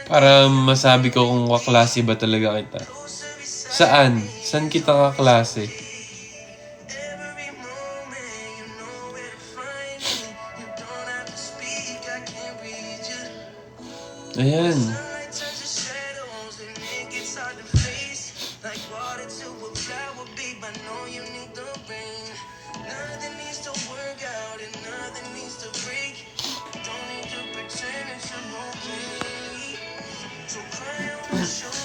Para masabi ko kung kaklase ba talaga kita. Saan? Saan kita kaklase? Ayan.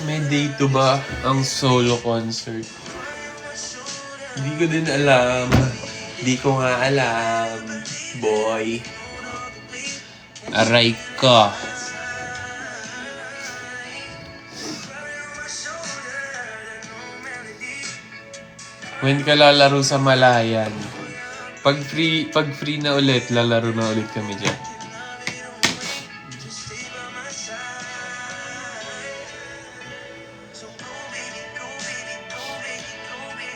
May day to ba ang solo concert? Hindi ko din alam. Hindi ko nga alam. Boy. Aray ko. When ka lalaro sa Malayan? Pag free na ulit, lalaro na ulit kami dyan.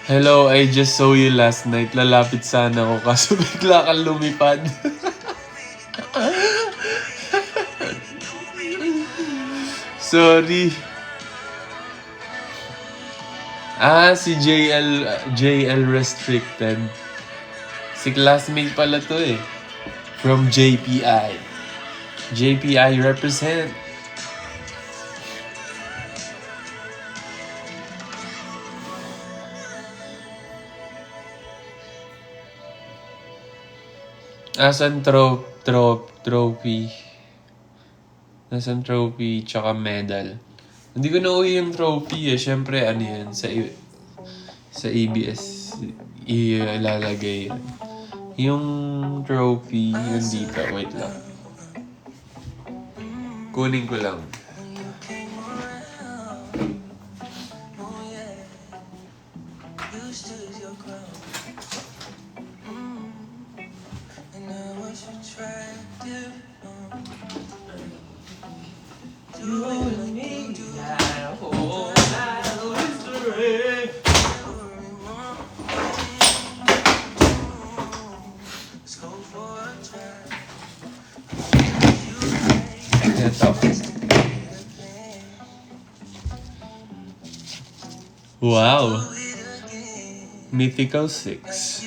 Hello, I just saw you last night. Lalapit sana ako kaso bigla kang lumipad. Sorry. Si JL Restricted. Si classmate pala to eh. From JPI. JPI represent. Asan trophy? Nasaan trophy tsaka medal? Hindi ko nauwi yung trophy eh. Siyempre, ano yan, sa ABS ilalagay. Yung trophy, yun dito. Wait lang. Kunin ko lang. Wow. Mythical 6.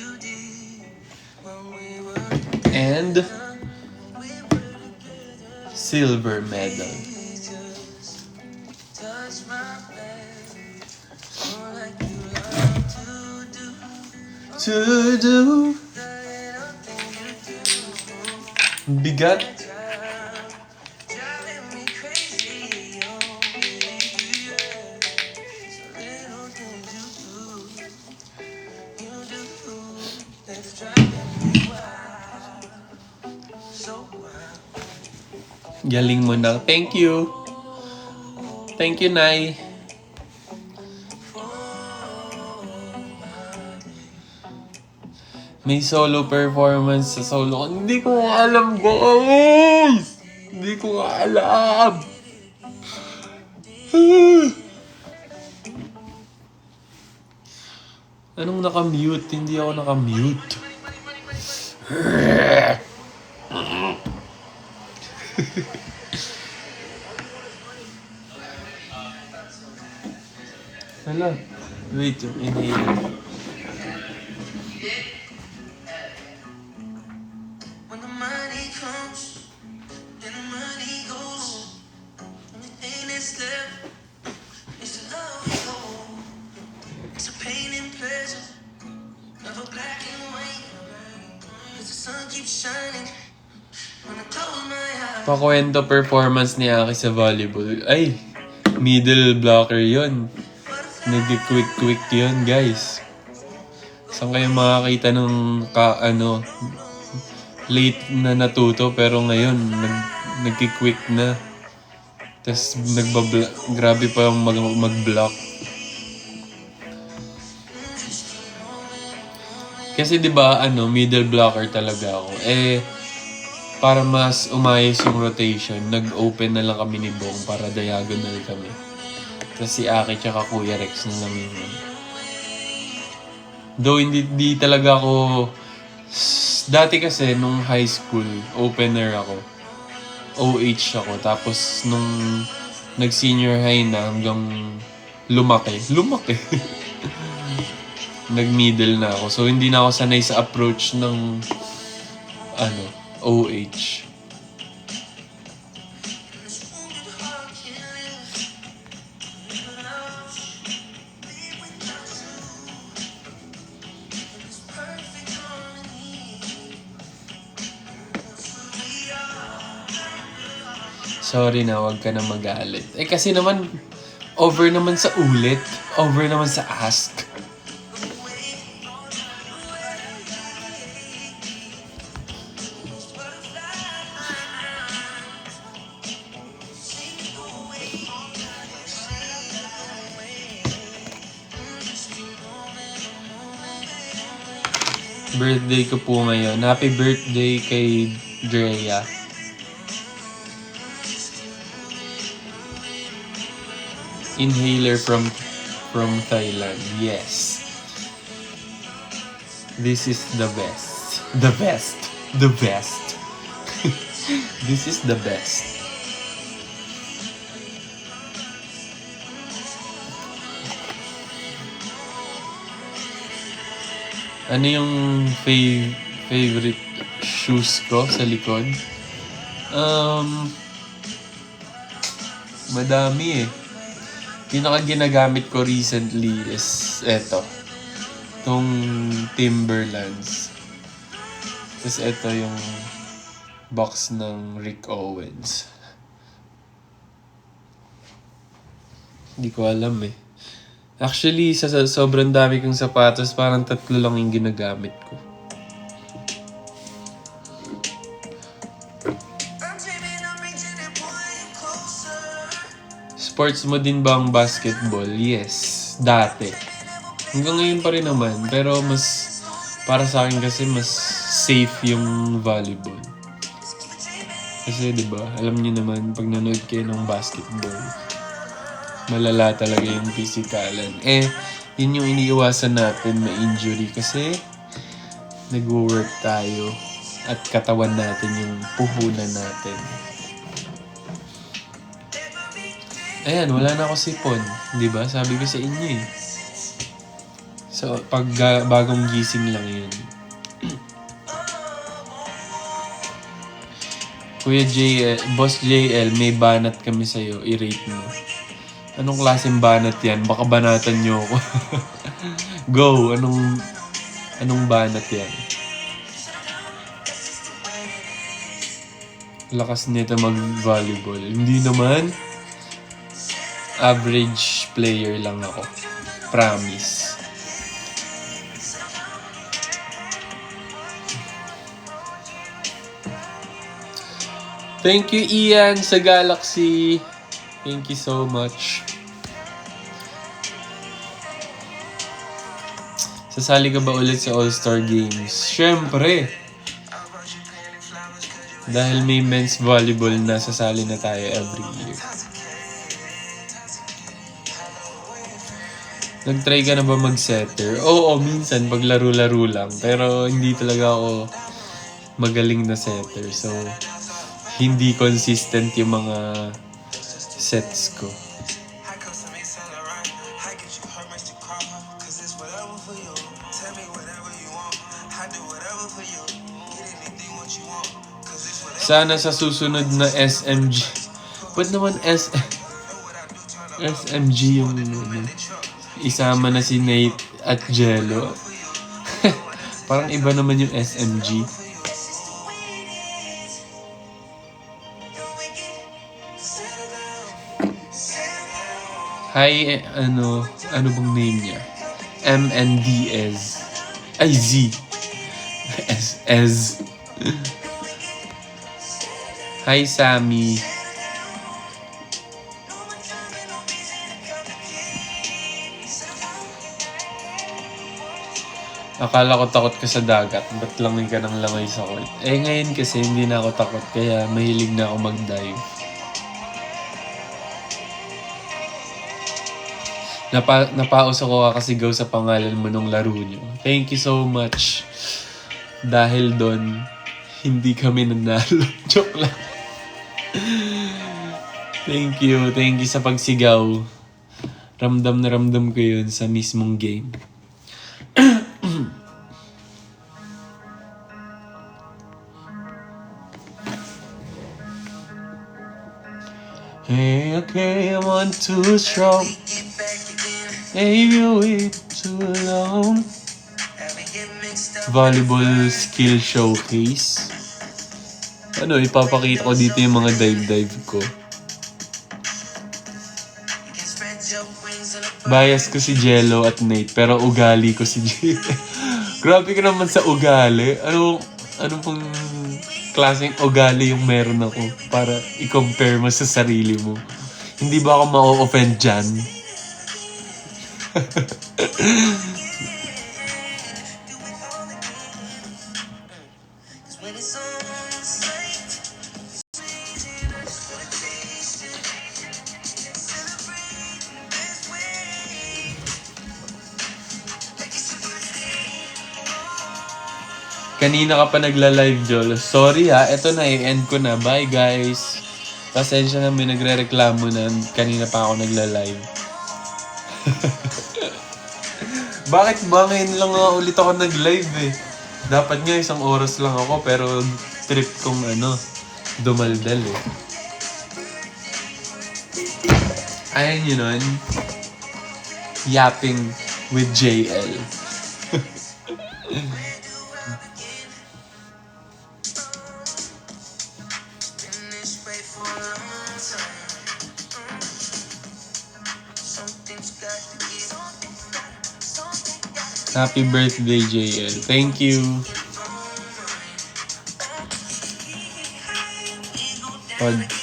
And silver medal. To do. Bigat. Galing mo na. Thank you. Thank you, Nay. May solo performance sa solo. Hindi ko alam, guys! Hindi ko alam. Anong naka-mute? Hindi ako naka-mute. Hala. Wait, yung inhaler. Pakwento performance ni Aki sa volleyball. Ay, middle blocker yon. Nag-quick yun, guys. Saan kayo makakita ng late na natuto pero ngayon nag-quick na. Tapos grabe pa yung mag-block. Kasi 'di ba middle blocker talaga ako. Para mas umayos yung rotation, nag-open na lang kami ni Bong para diagonal kami. Tapos si Aki tsaka Kuya Rex na lang yun. Though hindi talaga ako... Dati kasi nung high school, opener ako. OH ako. Tapos nung nag-senior high na hanggang lumaki. Nag-middle na ako. So hindi na ako sanay sa approach ng OH. Sorry na, wag ka na magalit. Kasi naman, over naman sa ulit. Over naman sa ask. Birthday ko po ngayon. Happy birthday kay Drea. Inhaler from Thailand. Yes. This is the best. The best. The best. This is the best. Ano yung favorite shoes ko sa likod? Madami eh. Pinaka ginagamit ko recently is eto. Itong Timberlands. Tapos eto yung box ng Rick Owens. Hindi ko alam eh. Actually, sa sobrang dami kong sapatos, parang 3 lang yung ginagamit ko. Sports mo din ba ang basketball? Yes, dati. Hanggang ngayon pa rin naman, pero mas, para sa akin kasi mas safe yung volleyball. Kasi 'di ba, alam niyo naman pag nanood kayo ng basketball, malala talaga yung physikalan. Yun yung iniiwasan natin, ma-injury kasi nag-work tayo at katawan natin yung puhunan natin. Ayan, wala na ako sipon. 'Di ba? Sabi ko sa inyo eh. So, pag bagong gising lang yun. Kuya JL, Boss JL, may banat kami sa'yo. I-rate mo. Anong klaseng banat yan? Baka banatan nyo ako. Go! Anong banat yan? Lakas nito mag-volleyball. Hindi naman. Average player lang ako. Promise. Thank you, Ian, sa Galaxy. Thank you so much. Sasali ka ba ulit sa All-Star Games? Siyempre. Dahil may men's volleyball na, sasali na tayo every year. Nag-try ka na ba mag-setter? Oo, minsan pag laro-laro lang. Pero hindi talaga ako magaling na setter. So, hindi consistent yung mga sets ko. Sana sa susunod na SMG. Ba't naman SMG yung isama na si Nate at Jello? Parang iba naman yung SMG. Hi, ano bang name niya? MNDS. Ay, Z. SS. Hi, Sammy. Akala ko takot ka sa dagat. Ba't langoy ka ng langoy sa court? Ngayon kasi hindi na ako takot. Kaya mahilig na ako mag-dive. Napaos ako kakasigaw sa pangalan mo nung laro nyo. Thank you so much. Dahil doon, hindi kami nanalo. Joke lang. Thank you sa pagsigaw. Ramdam na ramdam ko yun sa mismong game. Hey, okay, I'm on too strong. Hey, you wait too long. Volleyball skill showcase. Ipapakita ko dito yung mga dive ko. Bias ko si Jello at Nate, pero ugali ko si Jello. Grabe ka naman sa ugali. Ano pong klaseng ugali yung meron ako para i-compare mo sa sarili mo? Hindi ba ako ma-offend dyan? Kanina ka pa nagla-live, Jol. Sorry eto na, i-end ko na. Bye, guys. Pasensya na, may nagre-reklamo na kanina pa ako nagla-live. Bakit ba ngayon lang nga ulit ako nag-live eh? Dapat nga 1 oras lang ako pero trip kong dumaldal eh. Ayan yun nun. Yapping with JL. Happy birthday, JL. Thank you.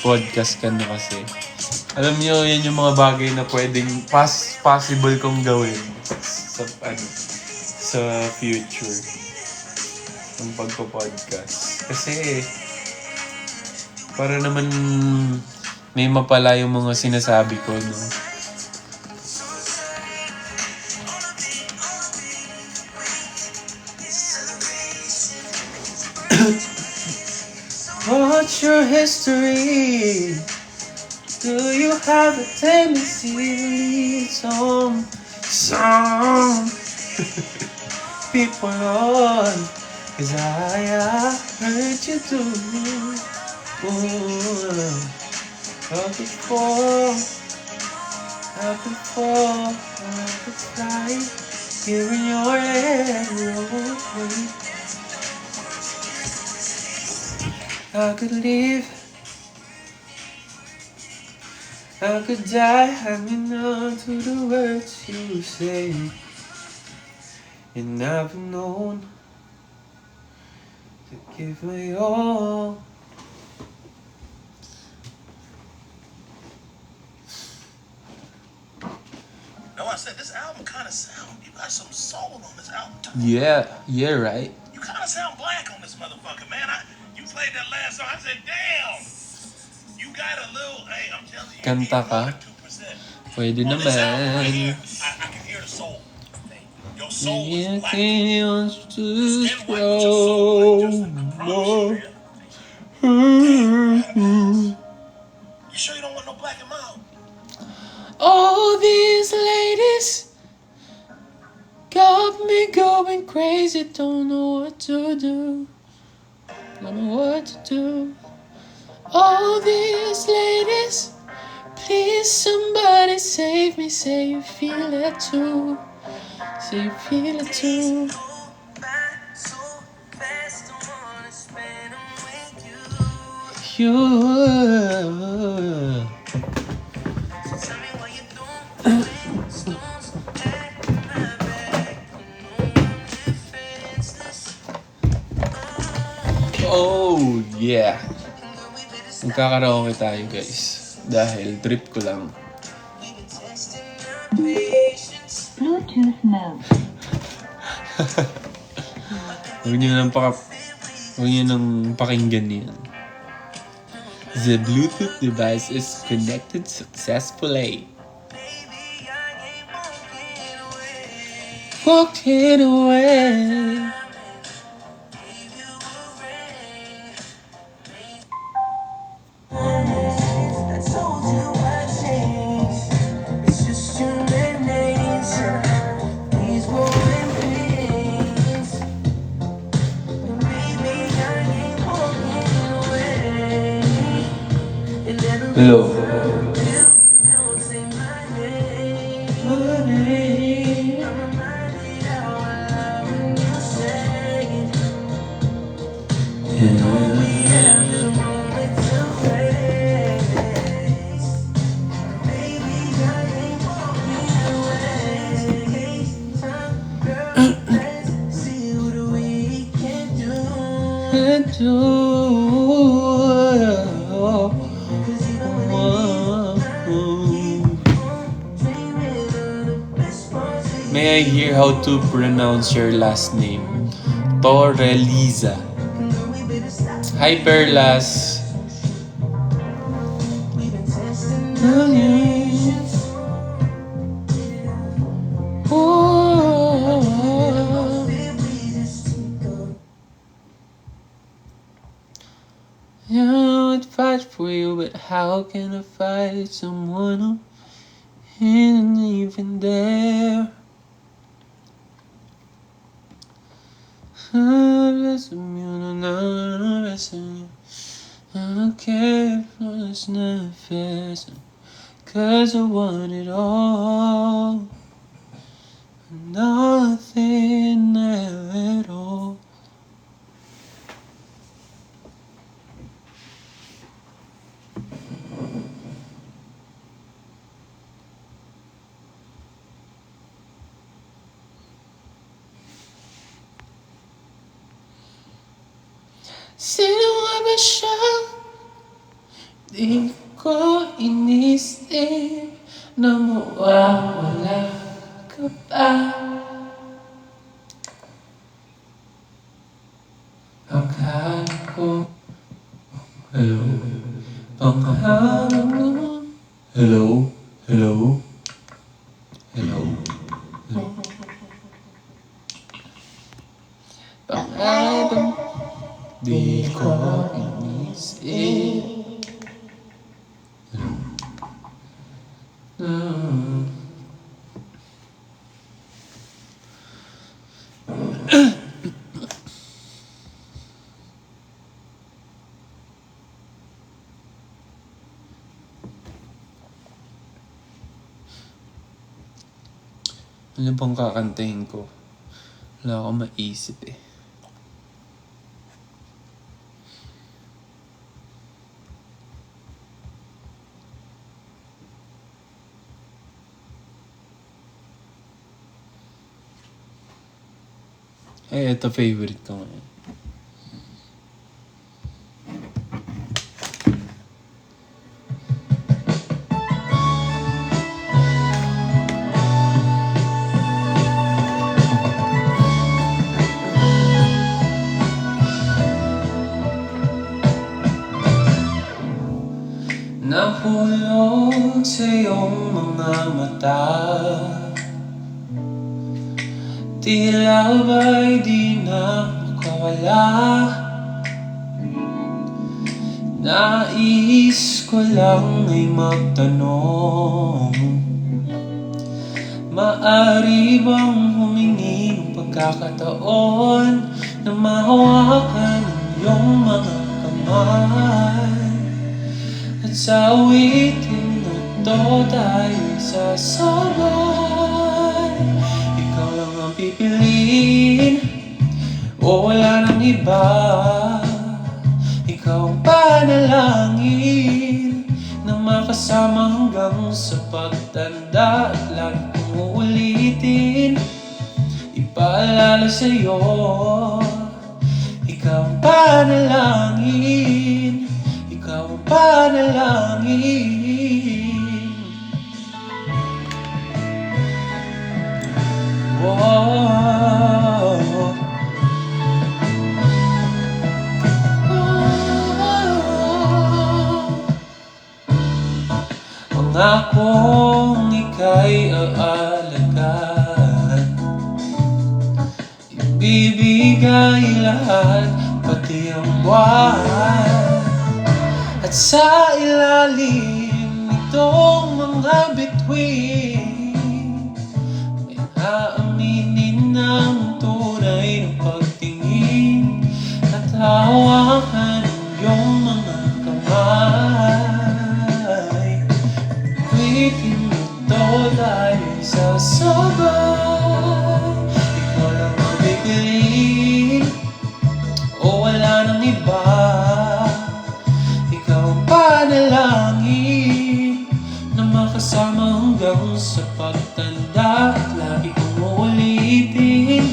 Podcast ka na kasi. Alam niyo, yan yung mga bagay na pwedeng possible kong gawin sa future ng pagpo-podcast. Kasi para naman may mapala yung mga sinasabi ko, no? What's your history? Do you have a tendency to lead some people on? 'Cause I heard you do. Up before, I could fly here in your aeroplane. I could live, I could die hanging on to the words you say. And I've known to give my all. No, I said this album kind of sound. You got some soul on this album too. Yeah, right. You kind of sound black on this motherfucker, man. You played that last song. I said, damn. You got a little. Hey, I'm telling you. Kanta ka? Pwede On naman. this album right here, I can hear the soul. Your soul is black. Skin white, but your soul like just I promise you, man. You sure you don't want no black in mouth? All these ladies got me going crazy. Don't know what to do. Don't know what to do. All these ladies, please somebody save me. Say you feel it too. Say you feel it too. You. Oh, yeah. Magkakaraoke tayo, guys. Dahil trip ko lang. Bluetooth mode. Huwag niyo nang pakinggan yan. The Bluetooth device is connected successfully. Walked it away. Hello. May I hear how to pronounce your last name? Torreliza. Hi, Perlas. I would fight for you, but how can I fight someone who isn't even there? I don't care if it's not fast, 'cause I want it all. Nothing at all. Sino nga ba siya? Di ko inisip na mawawala ka pa. Akala ko, hello, panghalang mo. Hello, hello, hello, hello. Panghalang di ko inisip. Ano bang kakantahin ko? Wala akong maisip eh. Ay, ito favorite ko ngayon. Nahulog sa iyong mga mata, tila ba'y di na makawala. Nais ko lang ay magtanong, maari bang humingi ng pagkakataon na mahawakan ang iyong mga kamay? At sa awitin na to tayo'y sasabay. Ikaw lang ang pipiliin, o wala nang iba. Ikaw ang panalangin na makasama hanggang sa pagtanda. At lagi kong uulitin, ipaalala sa'yo, ikaw ang panalangin, ikaw ang panalangin. Whoa. Pangakong ika'y aalagaan, ibibigay lahat, pati ang buwan. At sa ilalim nitong mga bituin, ay aaminin ng tunay ng pagtingin, at hawakan ang iyong mga kamay. Awitin mo to tayo'y sasabay. Ikaw lang ang pipiliin, o wala nang iba. Panalangin na makasama hanggang sa pagtanda. At lagi kong uulitin,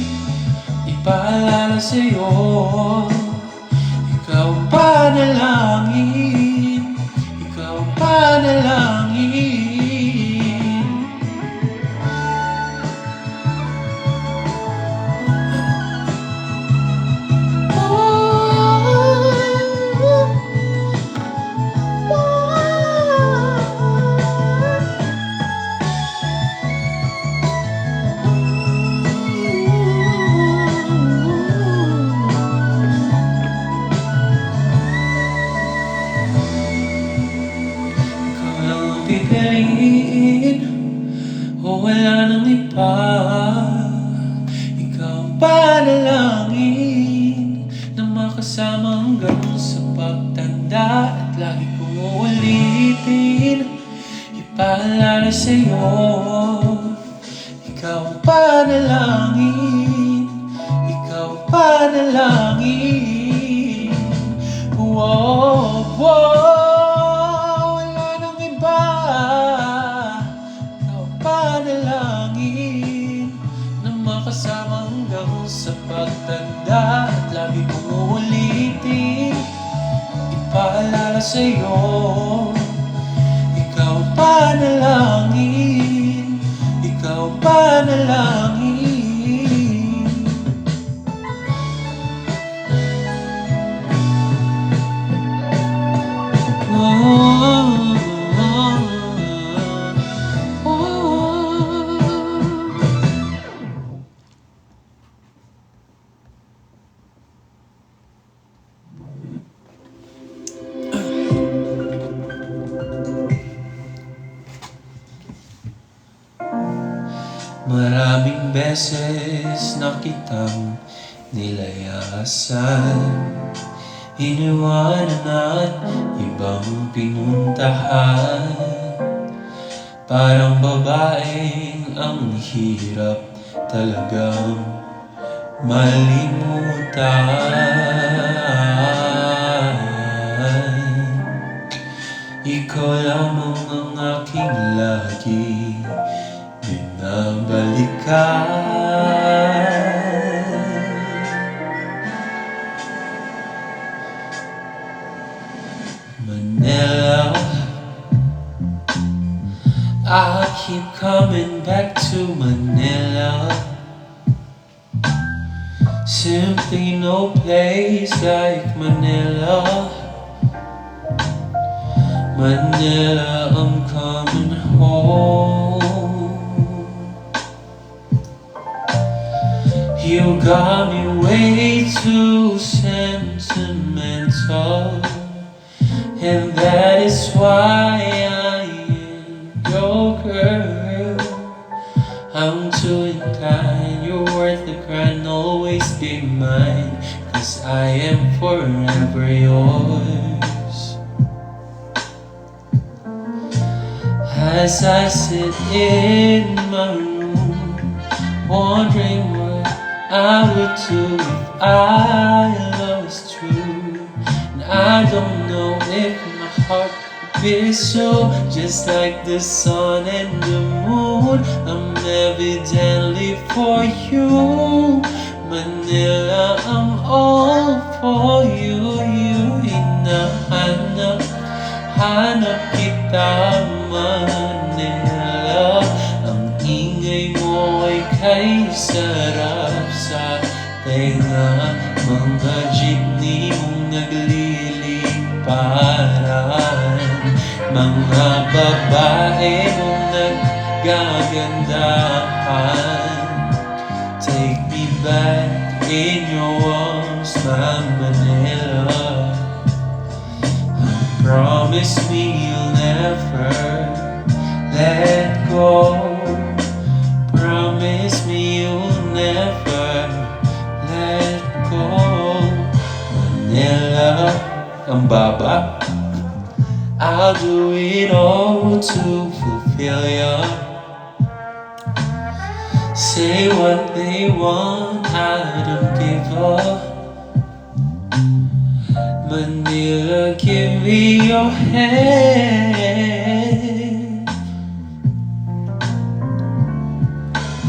ipaalala sa'yo, ikaw ang panalangin, ikaw ang panalangin. Pipiliin, o wala nang iba. Ikaw ang panalangin, paalala sa'yo, ikaw ang panalangin, ikaw ang panalangin. Wow, wow, wala nang iba, ikaw ang panalangin, na makasama hanggang sa pagtanda. At lagi kong uulitin, ipaalala sa'yo, ikaw ang panalangin, ikaw ang panalangin. Oh, oh, oh, oh. Maraming beses na kitang nilayasan, iniwanan at ibang pinuntahan. Parang babaeng ang hirap talagang malimutan. Ikaw lamang ang aking lagi binabalikan. Manila, I keep coming back to Manila. Simply no place like Manila. Manila, I'm coming home. You got me way too sentimental, and that is why I am your girl. I'm too kind, you're worth the crown, always be mine, 'cause I am forever yours. As I sit in my room, wondering what I would do if I lost you. And I don't know if my heart would be so. Just like the sun and the moon, I'm evidently for you. Manila, I'm all for you. You hinahanap, hanap kita, Manila. Ang ingay mo ay kay sarap sa tenga. Mga jeepney mong nagliliparan, mga babae mong naggagandahan. Take me back in your arms, my Manila. Promise me you'll never let go. Promise me you'll never let go. Manila, ang baba, I'll do it all to fulfill ya. Say what they want, I don't give up. Manila, give me your hand.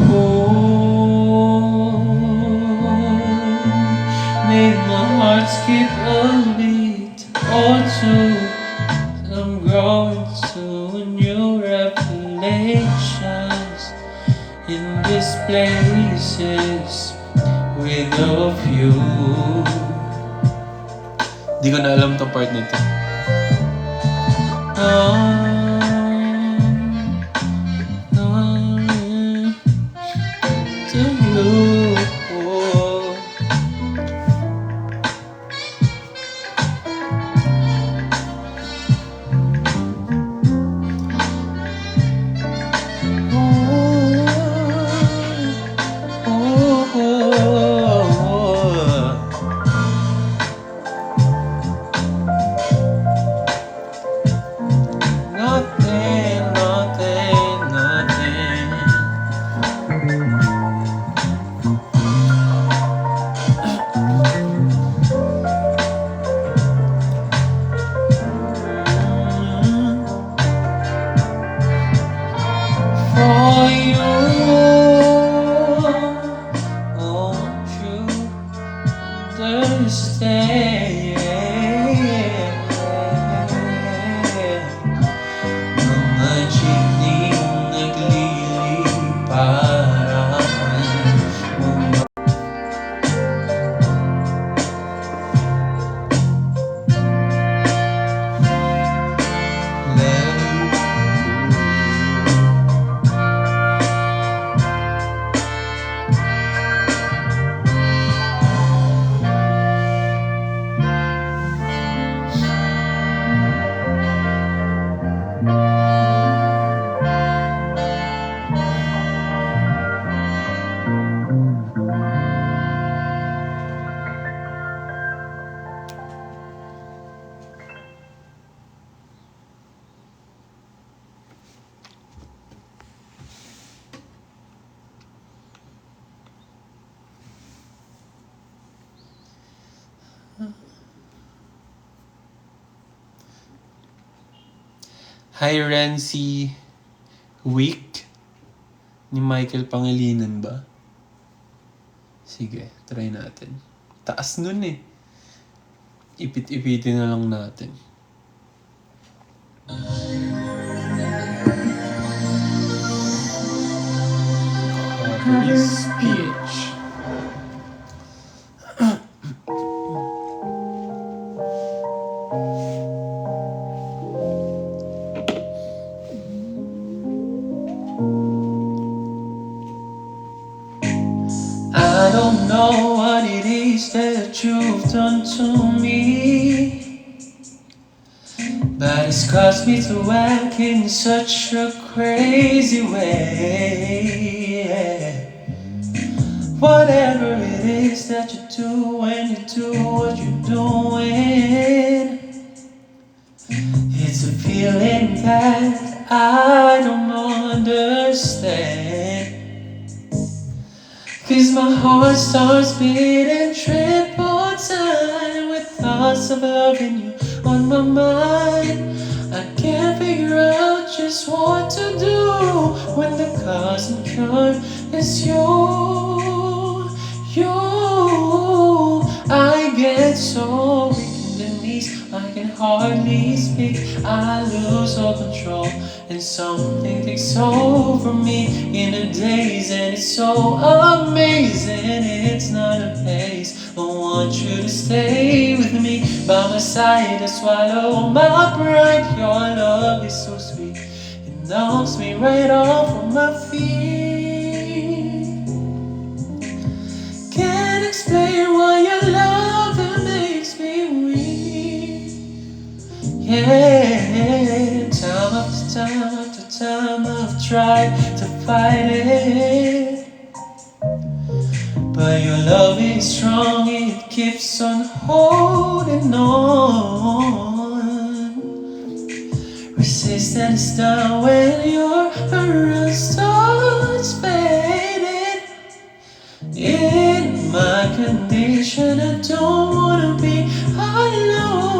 Oh, make my heart skip a beat or two. I'm growing to new revelations in these places with a view. Di ko na alam tong part nito. To you. for you. Won't you understand? Mga jeepney nagliliparan. Hi Rency. Week? Ni Michael Pangilinan ba? Sige, try natin. Taas nun eh. Ipit-ipitin na lang natin. Covered speech. I don't know what it is that you've done to me, but it's caused me to act in such a crazy way. Whatever it is that you do when you do what you're doing, it's a feeling that I don't understand. 'Cause my heart starts beating triple time with thoughts of loving you on my mind. I can't figure out just what to do when the cause and cure is you. I get so weak in the knees, I can hardly speak. I lose all control and something takes over me in a daze, and it's so amazing. It's not a pace. I want you to stay with me by my side to swallow my pride. Your love is so sweet, it knocks me right off of my feet. Can't explain why your love makes me weak. Yeah, time after time I've tried to fight it, but your love is strong, it keeps on holding on. Resistance down when your around starts fading. In my condition, I don't wanna be alone,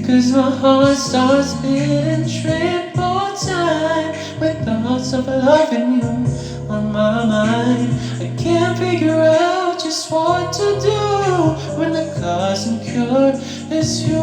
'cause my heart starts beating triple time with thoughts of loving you on my mind. I can't figure out just what to do when the cause and cure is you.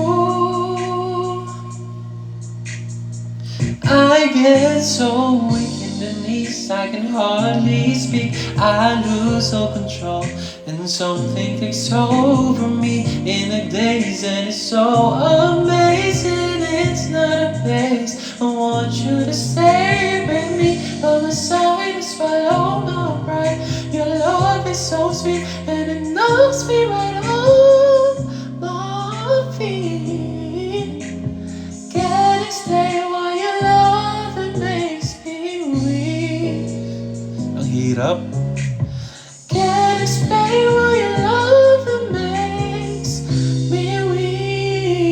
I get so weak in the knees, I can hardly speak. I lose all control and something takes over me in a daze, and it's so amazing. It's not a place. I want you to stay with me by my side to swallow my pride. Your love is so sweet and it knocks me right off my feet. Can't explain why your love it makes me weak. Ang hirap. Can't explain why your love it makes me weak.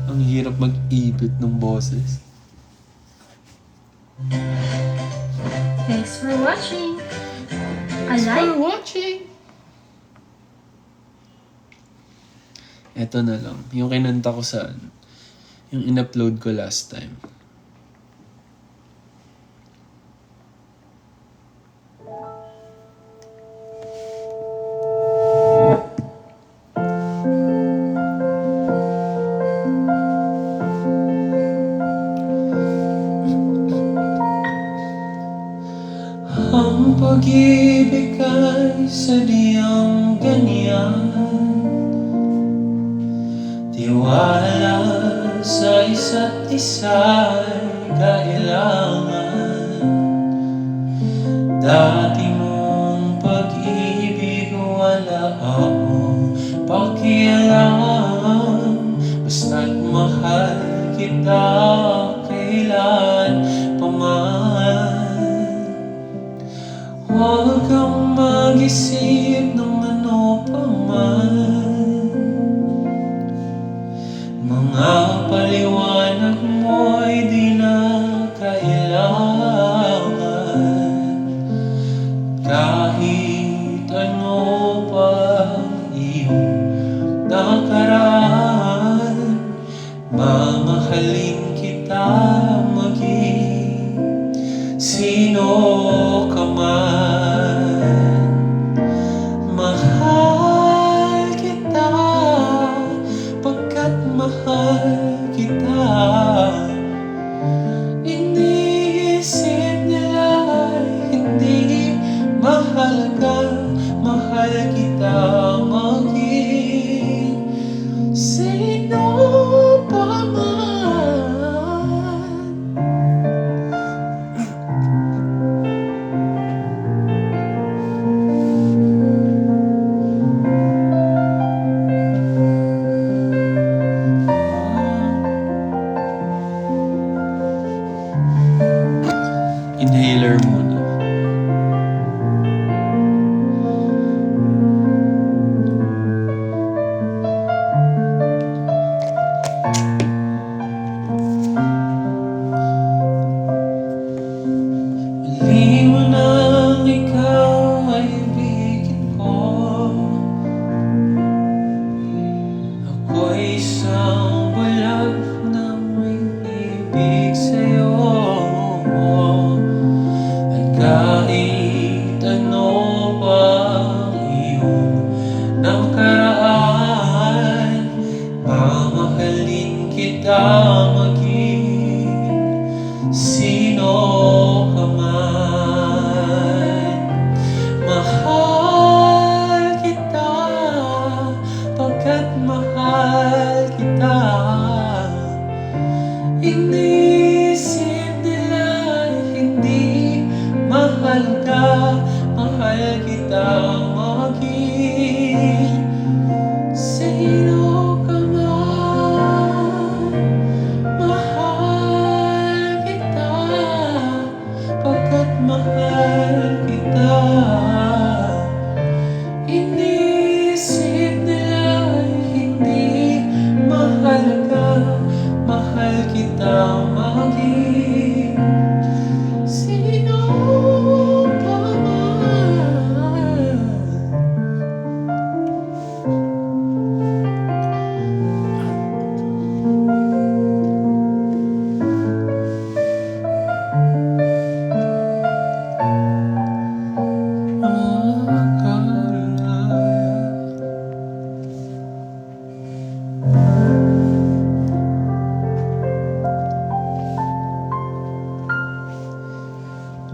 Ang hirap mag-ibit ng boses. Thanks for watching. Like, watching. Eto na lang. Yung kinanta ko sa Yung in-upload ko last time. Ang pag-ibig ay sadyang ganyan. Tiwala sa isa't isa'y kailangan. Dati mong pag-ibig wala akong pakialam. Basta't mahal kita kailan paman. Huwag kang mag-isip ng ano pa man. Mga paliwanag mo'y di na kailangan. Kahit ano pa iyong nakaraan, mamahalin kita maging sino ka man. Mahal kita pagkat mahal kita. Iniisip nila hindi mahalaga. Mahal kita maging sino pa man. Inhaler muna. Muli mo nang ikaw ay ibigin ko. Ako'y isang bulag na may ibig sa'yo. At kahit ano pa ang iyong nakaraan, mamahalin kita maging sino ka man. Mahal kita pagkat mahal kita. Inisip nila hindi mahalaga. Mahal kita maging sino ka man. Mahal kita pagkat mahal kita. Inisip nila hindi mahalaga. Mahal kita maging sino ka man.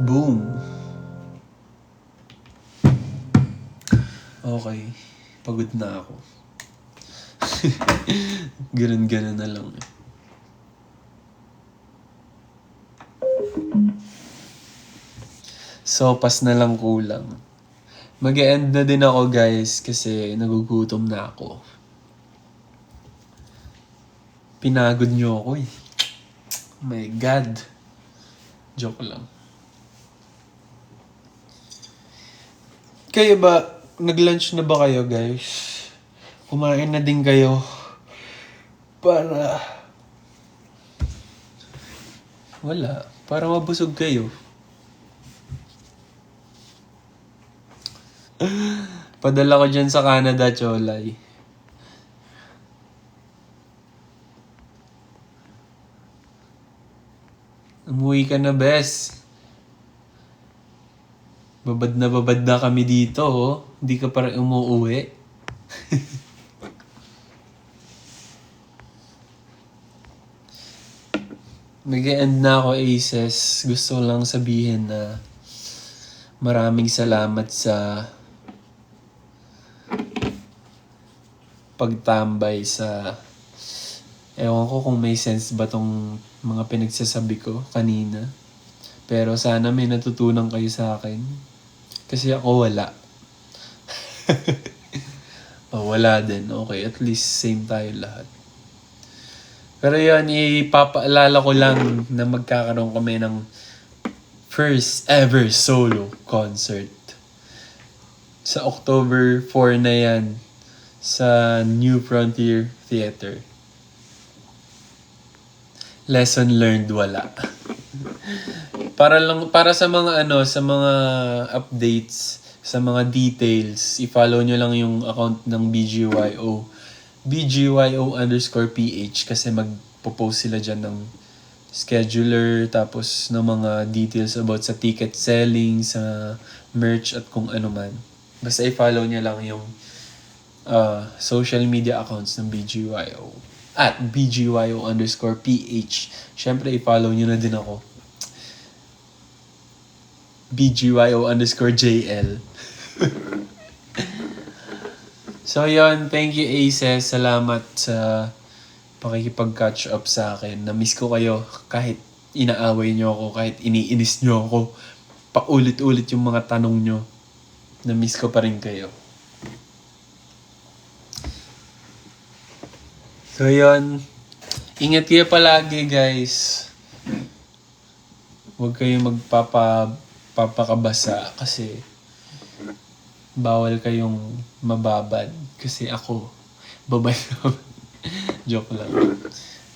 Boom. Okay. Pagod na ako. Ganun-ganun na lang eh. Sopas na lang kulang. Mag-e-end na din ako guys kasi nagugutom na ako. Pinagod niyo ako eh. Oh my God. Joke lang. Kayo ba, nag-lunch na ba kayo guys? Kumain na din kayo para... Wala. Para mabusog kayo. Padala ko dyan sa Canada, Cholay. Umuwi ka na, bes. Babad na kami dito, oh. Hindi ka pa rin umuuwi. Mag-e-end na ako, Aces. Gusto ko lang sabihin na maraming salamat sa pagtambay sa... Ewan ko kung may sense ba tong mga pinagsasabi ko kanina. Pero sana may natutunan kayo sa akin. Kasi ako wala. Wala din. Okay, at least same tayo lahat. Pero yun, ipapaalala ko lang na magkakaroon kami ng first ever solo concert. Sa October 4 na yan sa New Frontier Theater. Lesson learned, wala. Para sa mga sa mga updates, sa mga details, i-follow nyo lang yung account ng BGYO. BGYO_PH kasi magpo-post sila dyan ng scheduler, tapos ng mga details about sa ticket selling, sa merch at kung ano man. Basta i-follow nyo lang yung social media accounts ng BGYO. At BGYO_PH. Siyempre, i-follow nyo na din ako. BGYO_JL. So, yun. Thank you, Aces. Salamat sa pakikipag-catch up sa akin. Na-miss ko kayo kahit inaaway nyo ako, kahit iniinis nyo ako. Paulit-ulit yung mga tanong nyo. Na-miss ko pa rin kayo. So, yun. Ingat kayo palagi, guys. Huwag kayo magpapakabasa kasi bawal kayong mababad. Kasi ako, babad naman. Joke lang.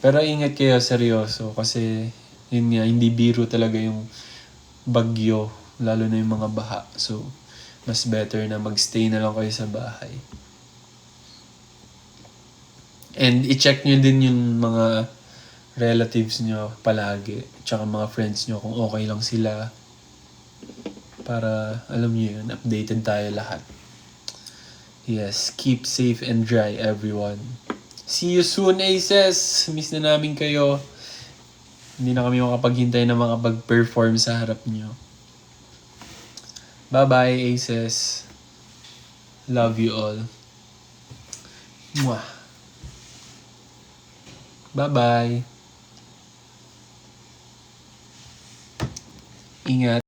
Pero ingat kayo, seryoso. Kasi, yun nga, hindi biro talaga yung bagyo. Lalo na yung mga baha. So, mas better na magstay na lang kayo sa bahay. And i-check nyo din yung mga relatives nyo palagi. Tsaka mga friends nyo kung okay lang sila. Para, alam nyo yun, updated tayo lahat. Yes, keep safe and dry, everyone. See you soon, Aces! Miss na namin kayo. Hindi na kami makapaghintay na makapag-perform sa harap nyo. Bye-bye, Aces. Love you all. Mwah. Bye-bye. Ingat.